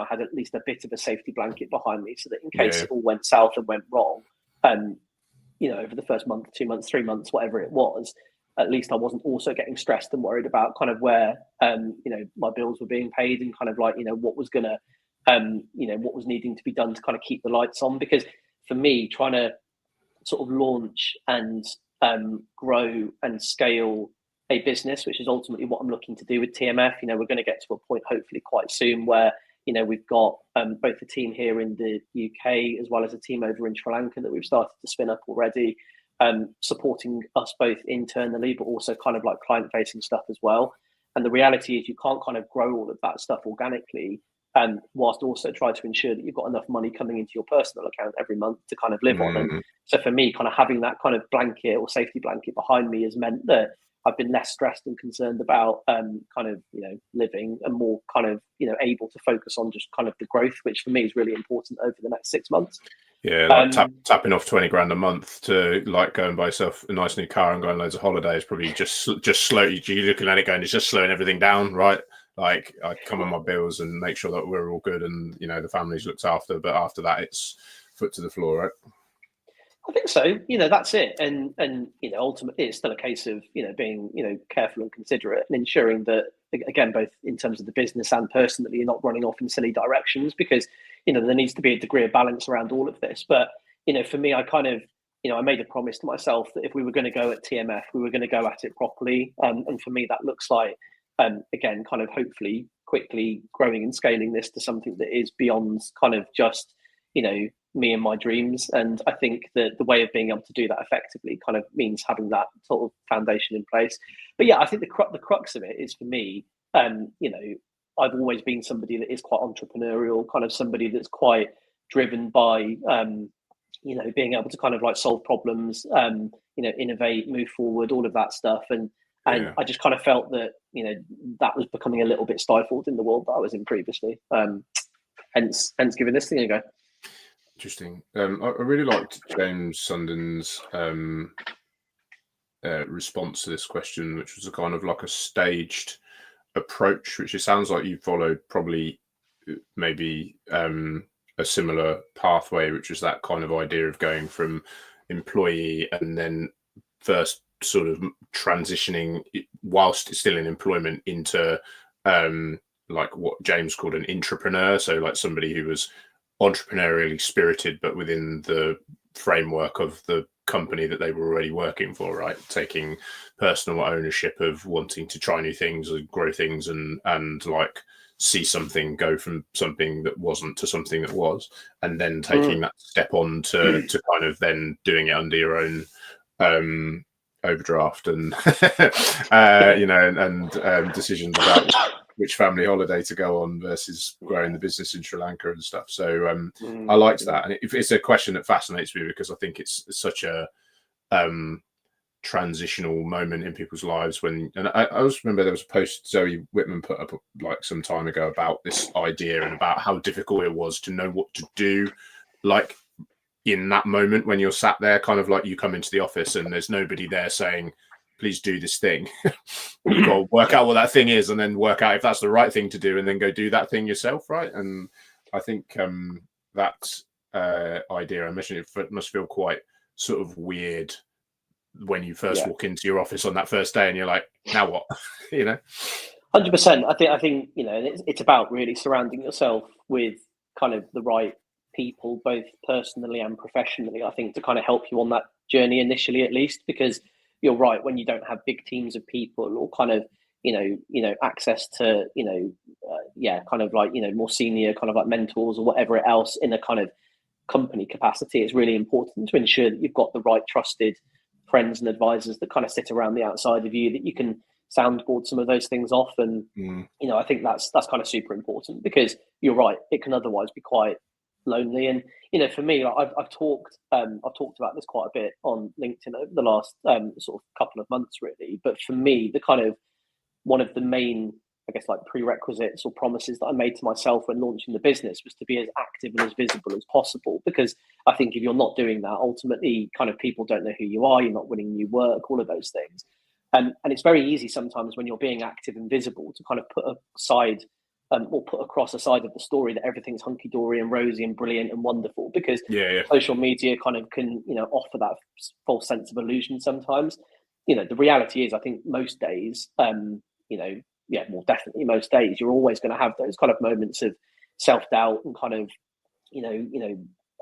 had at least a bit of a safety blanket behind me, so that in case it all went south and went wrong, over the first month, 2 months, 3 months, whatever it was, at least I wasn't also getting stressed and worried about kind of where, my bills were being paid and kind of like, what was going to, what was needing to be done to kind of keep the lights on. Because for me, trying to sort of launch and grow and scale a business, which is ultimately what I'm looking to do with TMF, we're going to get to a point hopefully quite soon where we've got both a team here in the UK as well as a team over in Sri Lanka that we've started to spin up already. supporting us both internally, but also kind of like client facing stuff as well. And the reality is you can't kind of grow all of that stuff organically, whilst also try to ensure that you've got enough money coming into your personal account every month to kind of live on. And so for me, kind of having that kind of blanket or safety blanket behind me has meant that I've been less stressed and concerned about kind of, living, and more kind of, able to focus on just kind of the growth, which for me is really important over the next 6 months. Yeah, like tapping off 20 grand a month to like go and buy yourself a nice new car and go on loads of holidays, probably just slow. You're looking at it going, it's just slowing everything down, right? Like I come on my bills and make sure that we're all good and the family's looked after. But after that, it's foot to the floor, right? I think so. That's it. And ultimately, it's still a case of being careful and considerate and ensuring that, again, both in terms of the business and personally, you're not running off in silly directions, because there needs to be a degree of balance around all of this. But for me, I kind of I made a promise to myself that if we were going to go at TMF, we were going to go at it properly. And for me, that looks like again, kind of hopefully quickly growing and scaling this to something that is beyond kind of just me and my dreams. And I think that the way of being able to do that effectively kind of means having that sort of foundation in place. But yeah, I think the crux of it is, for me, I've always been somebody that is quite entrepreneurial, kind of somebody that's quite driven by being able to kind of like solve problems, innovate, move forward, all of that stuff. And I just kind of felt that that was becoming a little bit stifled in the world that I was in previously. Hence giving this thing a go. Interesting. I really liked James Sunden's response to this question, which was a kind of like a staged approach, which it sounds like you followed probably maybe a similar pathway, which was that kind of idea of going from employee and then first sort of transitioning whilst still in employment into like what James called an intrapreneur. So like somebody who was entrepreneurially spirited, but within the framework of the company that they were already working for, right? Taking personal ownership of wanting to try new things and grow things and like see something go from something that wasn't to something that was, and then taking that step on to kind of then doing it under your own overdraft and and decisions about which family holiday to go on versus growing the business in Sri Lanka and stuff. So I liked that, and it's a question that fascinates me because I think it's such a transitional moment in people's lives. And I also remember there was a post Zoe Whitman put up like some time ago about this idea and about how difficult it was to know what to do, like in that moment when you're sat there, kind of like you come into the office and there's nobody there saying, please do this thing. You've got to work out what that thing is and then work out if that's the right thing to do and then go do that thing yourself, right? And I think that idea I mentioned, it must feel quite sort of weird when you first walk into your office on that first day and you're like, now what? 100%. I think it's about really surrounding yourself with kind of the right people, both personally and professionally, I think, to kind of help you on that journey initially, at least, because you're right, when you don't have big teams of people or kind of access to kind of like more senior kind of like mentors or whatever else in a kind of company capacity, it's really important to ensure that you've got the right trusted friends and advisors that kind of sit around the outside of you, that you can soundboard some of those things off. And I think that's kind of super important, because you're right, it can otherwise be quite lonely. And for me, like, I've talked about this quite a bit on LinkedIn over the last sort of couple of months, really. But for me, the kind of one of the main, I guess, like prerequisites or promises that I made to myself when launching the business was to be as active and as visible as possible. Because I think if you're not doing that, ultimately, kind of people don't know who you are. You're not winning new work, all of those things. And it's very easy sometimes when you're being active and visible to kind of put aside or put across a side of the story that everything's hunky-dory and rosy and brilliant and wonderful, because social media kind of can, offer that false sense of illusion sometimes. The reality is, I think most days, more definitely most days, you're always going to have those kind of moments of self-doubt and kind of,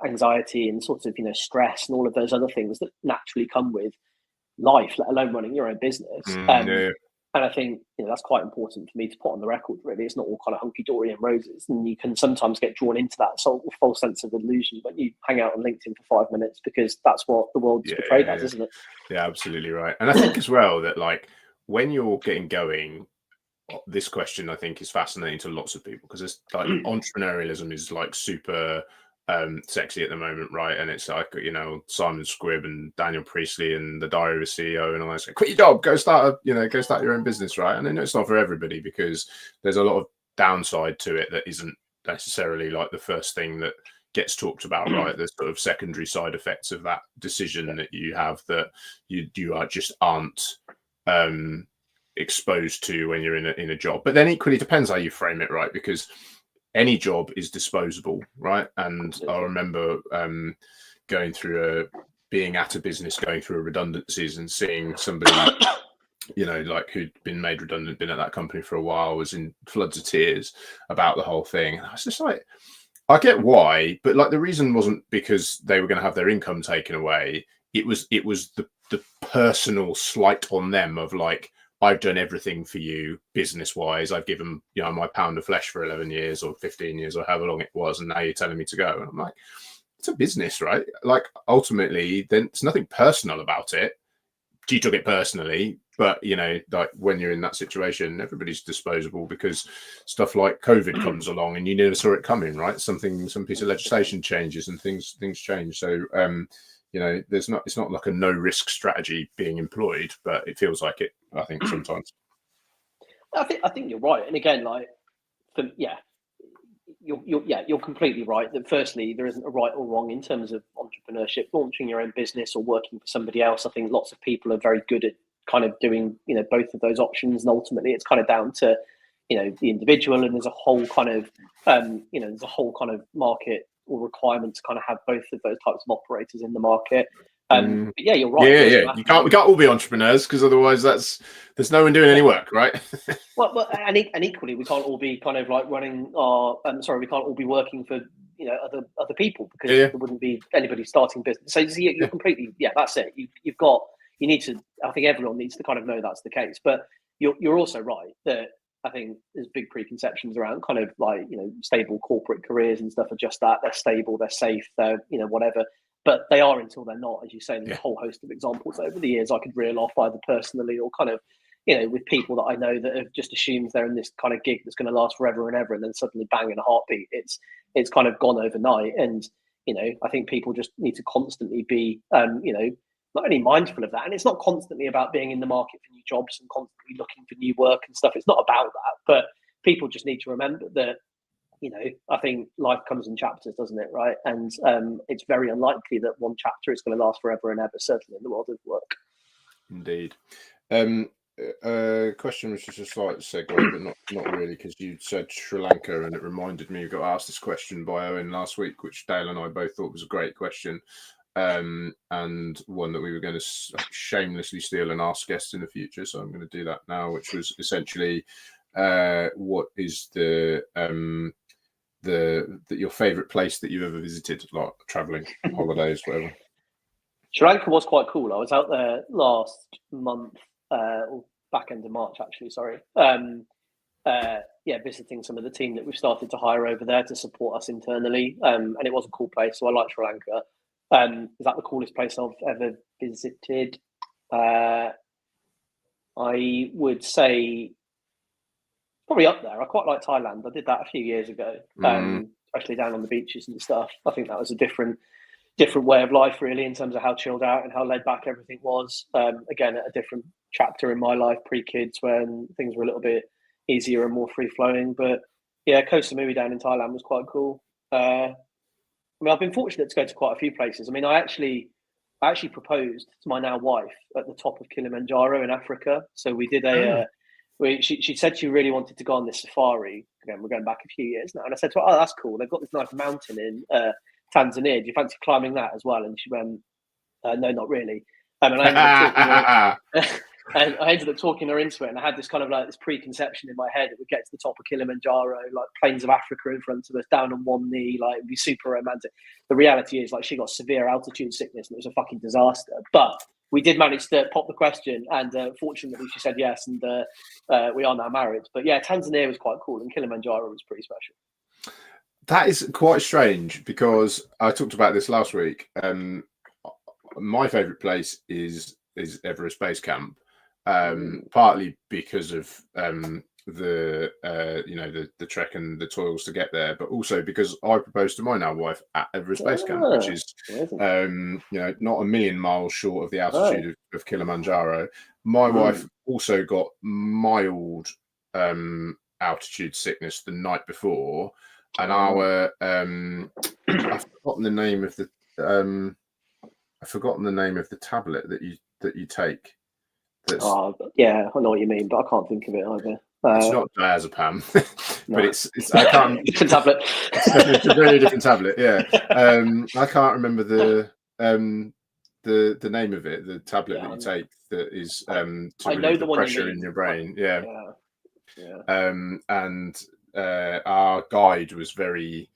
anxiety and sort of, stress and all of those other things that naturally come with life, let alone running your own business. And I think that's quite important for me to put on the record. Really, it's not all kind of hunky dory and roses, and you can sometimes get drawn into that sort of false sense of illusion when you hang out on LinkedIn for 5 minutes, because that's what the world's portrayed as, isn't it? Yeah, absolutely right. And I think as well that like when you're getting going, this question I think is fascinating to lots of people, because it's like entrepreneurialism is like super sexy at the moment, right? And it's like, Simon Squibb and Daniel Priestley and the Diary of a CEO and all that. Quit your job, go start your own business, right? And I know it's not for everybody, because there's a lot of downside to it that isn't necessarily like the first thing that gets talked about, right? There's sort of secondary side effects of that decision that you have that you aren't exposed to when you're in a job. But then equally depends how you frame it, right? Because any job is disposable, right? And I remember being at a business, going through redundancies and seeing somebody, like who'd been made redundant, been at that company for a while, was in floods of tears about the whole thing. And I was just like, I get why, but like the reason wasn't because they were going to have their income taken away. It was the personal slight on them of like, I've done everything for you business wise. I've given, my pound of flesh for 11 years or 15 years or however long it was. And now you're telling me to go. And I'm like, it's a business, right? Like ultimately, then there's nothing personal about it. You took it personally, but like when you're in that situation, everybody's disposable, because stuff like COVID comes along and you never saw it coming, right? Some piece of legislation changes and things change. So, it's not like a no risk strategy being employed, but it feels like it, I think, sometimes. I think you're right. And again, like, you're completely right that firstly, there isn't a right or wrong in terms of entrepreneurship, launching your own business or working for somebody else. I think lots of people are very good at kind of doing, both of those options. And ultimately it's kind of down to, the individual, and there's a whole kind of, there's a whole kind of market or requirement to kind of have both of those types of operators in the market. But yeah, you're right. Yeah. We can't all be entrepreneurs, because otherwise there's no one doing any work, right? well, and equally, we can't all be kind of like running our. We can't all be working for other people, because there wouldn't be anybody starting business. So you're completely that's it. You need to. I think everyone needs to kind of know that's the case. But you're also right that I think there's big preconceptions around kind of like stable corporate careers and stuff are just that. They're stable, they're safe, they're whatever. But they are until they're not, as you say. There's a whole host of examples over the years I could reel off, either personally or kind of, with people that I know that have just assumed they're in this kind of gig that's going to last forever and ever, and then suddenly bang, in a heartbeat, it's kind of gone overnight. And I think people just need to constantly be, not only mindful of that, and it's not constantly about being in the market for new jobs and constantly looking for new work and stuff. It's not about that, but people just need to remember that. I think life comes in chapters, doesn't it? Right. And it's very unlikely that one chapter is going to last forever and ever, certainly in the world of work. Indeed. Question which is a slight segue, but not really, because you said Sri Lanka, and it reminded me, we got asked this question by Owen last week, which Dale and I both thought was a great question, and one that we were going to shamelessly steal and ask guests in the future. So I'm going to do that now, which was essentially, what is your favorite place that you've ever visited, like traveling, holidays, whatever? Sri Lanka was quite cool. I was out there last month, or back end of March, actually. Sorry. Visiting some of the team that we've started to hire over there to support us internally. And it was a cool place. So I like Sri Lanka. Is that the coolest place I've ever visited? I would say probably up there. I quite like Thailand. I did that a few years ago, especially down on the beaches and stuff. I think that was a different way of life, really, in terms of how chilled out and how laid back everything was. Again, at a different chapter in my life, pre-kids, when things were a little bit easier and more free-flowing. But yeah, Koh Samui down in Thailand was quite cool. I've been fortunate to go to quite a few places. I mean, I actually proposed to my now wife at the top of Kilimanjaro in Africa. So we did she said she really wanted to go on this safari. Again, we're going back a few years now. And I said to her, oh, that's cool. They've got this nice mountain in Tanzania. Do you fancy climbing that as well? And she went, no, not really. And I ended up talking her into it. And I had this kind of like this preconception in my head. It would get to the top of Kilimanjaro, like plains of Africa in front of us, down on one knee, like it'd be super romantic. The reality is, like, she got severe altitude sickness and it was a fucking disaster. But we did manage to pop the question, and fortunately she said yes, and we are now married. But yeah, Tanzania was quite cool, and Kilimanjaro was pretty special. That is quite strange, because I talked about this last week. My favourite place is Everest Base Camp, partly because of the trek and the toils to get there, but also because I proposed to my now wife at Everest Base Camp, which is not a million miles short of the altitude of Kilimanjaro. My wife also got mild altitude sickness the night before, and our I've forgotten the name of the tablet that you take. That's, yeah, I know what you mean, but I can't think of it either. It's not diazepam, but it's I can't. Different tablet. It's a very different tablet. Yeah, I can't remember the name of it. The tablet that you take that is to relieve the pressure in your brain. Yeah. And our guide was very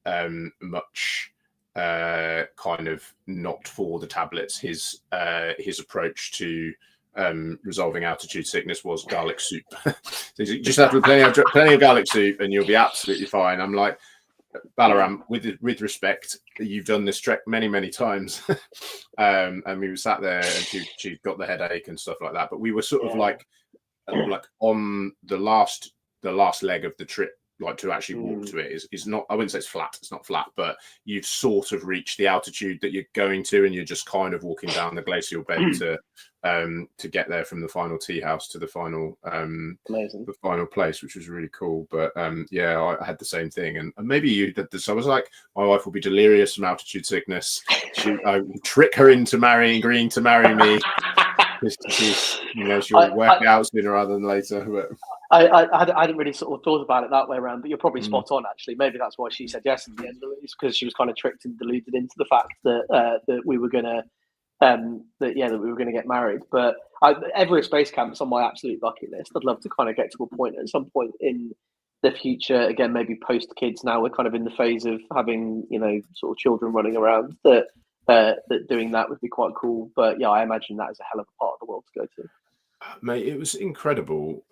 much kind of not for the tablets. His approach to resolving altitude sickness was garlic soup. So you just have plenty of garlic soup and you'll be absolutely fine. I'm like, Balaram, with respect, you've done this trek many times. And we were sat there, and she got the headache and stuff like that, but we were sort of like on the last leg of the trip, like to actually walk to it is not, I wouldn't say it's not flat, but you've sort of reached the altitude that you're going to, and you're just kind of walking down the glacial bed to get there from the final tea house to the final the final place, which was really cool. But yeah, I had the same thing, and maybe you did this. I was like, my wife will be delirious from altitude sickness. I will trick her into agreeing to marry me. She'll work out sooner rather than later. But I hadn't really sort of thought about it that way around, but you're probably spot on, actually. Maybe that's why she said yes in the end, it's because she was kind of tricked and deluded into the fact that we were going to get married. But Everest Base Camp is on my absolute bucket list. I'd love to kind of get to a point at some point in the future, again, maybe post kids. Now we're kind of in the phase of having, sort of children running around, that doing that would be quite cool. But yeah, I imagine that is a hell of a part of the world to go to. Mate, it was incredible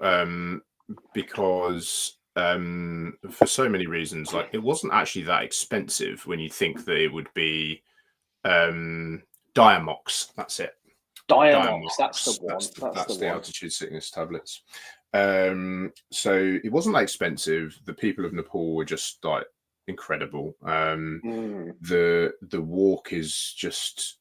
because for so many reasons. Like, it wasn't actually that expensive when you think that it would be Diamox. That's it. Diamox, that's the one. That's the altitude sickness tablets. So it wasn't that expensive. The people of Nepal were just like incredible. The walk is just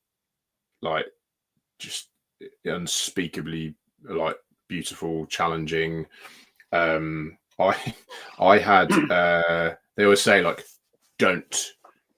unspeakably like beautiful, challenging. I had they always say, like, don't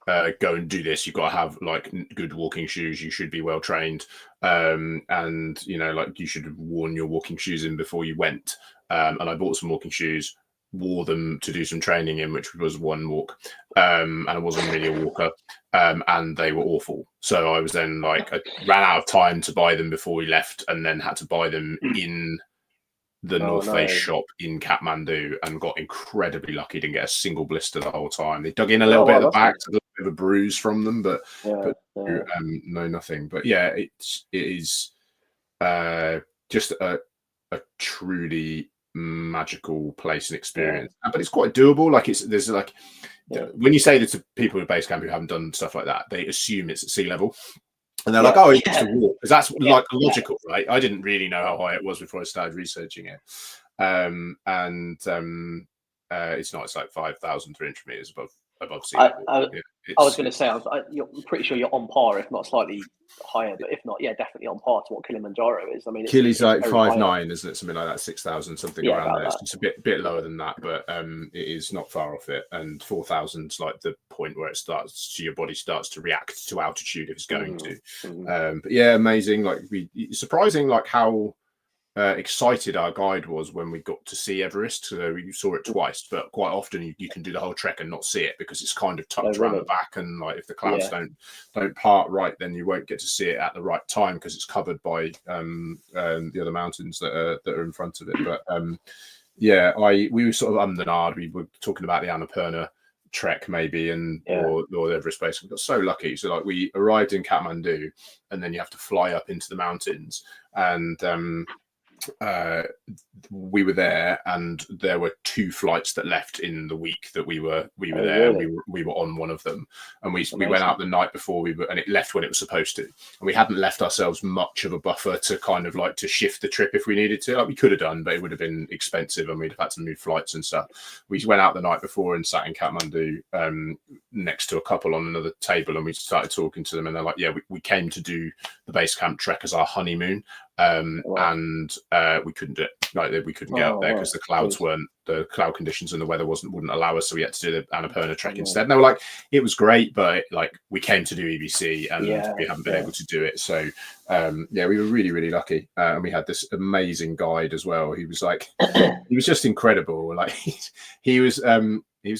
go and do this. You've got to have like good walking shoes. You should be well trained, and like you should have worn your walking shoes in before you went. And I bought some walking shoes, wore them to do some training in, which was one walk, and I wasn't really a walker, and they were awful. So I was then like, I ran out of time to buy them before we left, and then had to buy them in the North Face shop in Kathmandu, and got incredibly lucky. Didn't get a single blister the whole time. They dug in a little bit at the back, a little bit of a bruise from them, but no, nothing. But yeah, it is just a truly magical place and experience, but it's quite doable. Like, there's like, when you say that to people at base camp who haven't done stuff like that, they assume it's at sea level, and they're like, oh, it's just a walk, because that's like logical, right? I didn't really know how high it was before I started researching it, and it's not. It's like 5,300 meters above sea level. I was going to say, I'm pretty sure you're on par, if not slightly higher, but if not, definitely on par to what Kilimanjaro is. I mean, Kili's like 5'9", isn't it? Something like that, 6,000, something around there. It's a bit lower than that, but it is not far off it. And 4,000 is like the point where it starts, your body starts to react to altitude if it's going to. But yeah, amazing. Like, surprising, like how excited our guide was when we got to see Everest. So we saw it twice, but quite often you can do the whole trek and not see it because it's kind of tucked around the back, and like if the clouds don't part right, then you won't get to see it at the right time because it's covered by the other mountains that are in front of it. But we were sort of and we were talking about the Annapurna trek maybe, and or Everest Base. We got so lucky. So like we arrived in Kathmandu, and then you have to fly up into the mountains, and we were there, and there were 2 flights that left in the week that we were there. Really? We were on one of them, and we went out the night before and it left when it was supposed to, and we hadn't left ourselves much of a buffer to kind of like to shift the trip if we needed to. Like we could have done, but it would have been expensive, and we'd have had to move flights and stuff. We went out the night before and sat in Kathmandu next to a couple on another table, and we started talking to them, and they're like, yeah, we came to do the base camp trek as our honeymoon. And we couldn't do it. Like we couldn't get up there because the cloud conditions and the weather wouldn't allow us. So we had to do the Annapurna trek instead. And they were like, it was great, but like we came to do EBC and we haven't been able to do it. So we were really, really lucky. And we had this amazing guide as well. He was like, he was just incredible. Like he was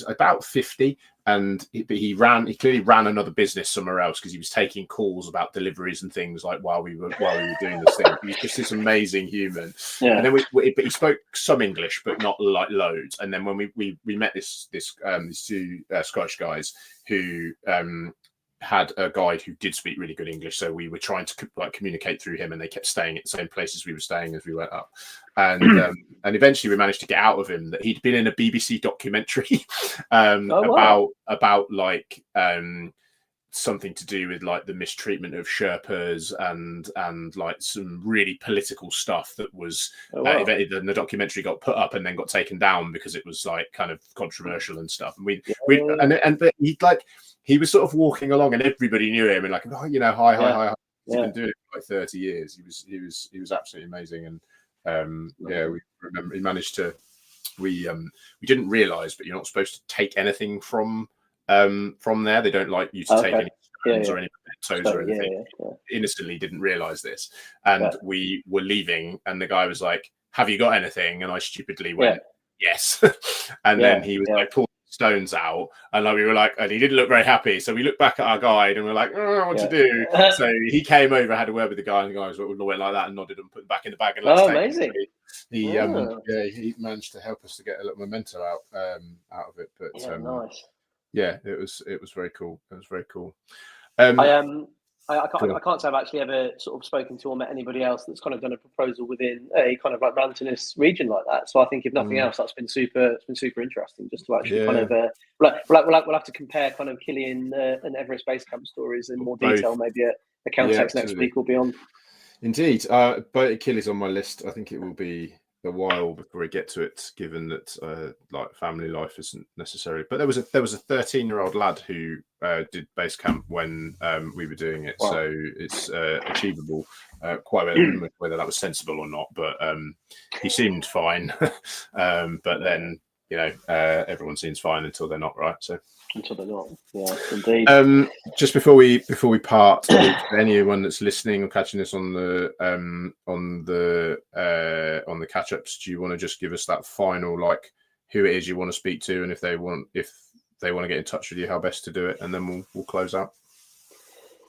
about 50. And he clearly ran another business somewhere else because he was taking calls about deliveries and things like while we were doing this thing. He was just this amazing human. Yeah. And then but he spoke some English, but not like loads. And then when we met these 2 Scottish guys who had a guide who did speak really good English, so we were trying to like communicate through him, and they kept staying at the same places we were staying as we went up, and eventually we managed to get out of him that he'd been in a BBC documentary about like something to do with like the mistreatment of Sherpas and like some really political stuff that was the documentary got put up and then got taken down because it was like kind of controversial and stuff. And he was sort of walking along and everybody knew him and like, oh, you know, hi. He's been doing it for like 30 years. He was absolutely amazing. And we remember he managed to. We didn't realize, but you're not supposed to take anything from there. They don't like you to take any stones or any mementos or anything. Innocently didn't realize this, and we were leaving, and the guy was like, "Have you got anything?" And I stupidly went, "Yes." And then he was like, "Pull stones out," and like we were like, and he didn't look very happy. So we looked back at our guide and we're like, "Oh, what to do?" So he came over, had a word with the guy, and the guy went like that and nodded and put it back in the bag. And amazing! He managed to help us to get a little memento out of it. But nice. Yeah, it was very cool. It was very cool. I can't say I've actually ever sort of spoken to or met anybody else that's kind of done a proposal within a kind of like mountainous region like that. So I think if nothing else, that's been super interesting just to actually kind of we'll have to compare kind of Killian and Everest Base Camp stories in more detail, maybe at the Caltex next week or beyond. Indeed, but Achilles on my list. I think it will be a while before we get to it, given that like family life isn't necessary. But there was a 13-year-old lad who did base camp when we were doing it, so it's achievable quite well. Whether that was sensible or not, but he seemed fine. But then everyone seems fine until they're not, right? So until they're not, indeed. Just before we part, anyone that's listening or catching this on the catch ups, do you want to just give us that final, like, who it is you want to speak to, and if they want to get in touch with you, how best to do it, and then we'll close out.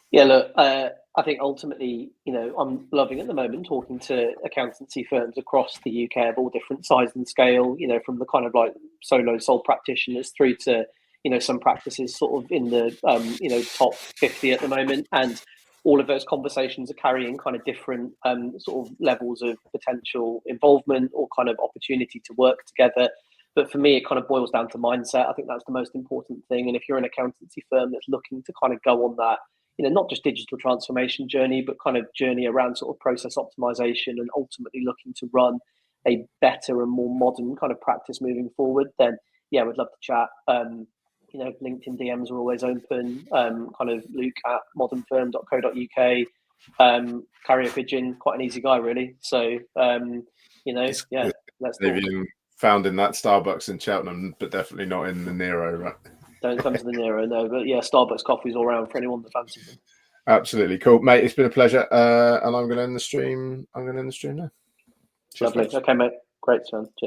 Yeah, look, I think ultimately, I'm loving at the moment talking to accountancy firms across the UK of all different size and scale, from the kind of like sole practitioners through to, some practices sort of in the, top 50 at the moment. And all of those conversations are carrying kind of different sort of levels of potential involvement or kind of opportunity to work together. But for me, it kind of boils down to mindset. I think that's the most important thing. And if you're an accountancy firm that's looking to kind of go on that, not just digital transformation journey, but kind of journey around sort of process optimization and ultimately looking to run a better and more modern kind of practice moving forward, then we'd love to chat. LinkedIn DMs are always open. Kind of Luke at modernfirm.co.uk. Carrier pigeon, quite an easy guy, really. So, let's talk. Found in that Starbucks in Cheltenham, but definitely not in the Nero, right? Don't come to the Nero, no. But Starbucks coffees all around for anyone that fancies them. Absolutely cool, mate. It's been a pleasure, and I'm going to end the stream. now. Lovely. Okay, mate. Great, son. Cheers.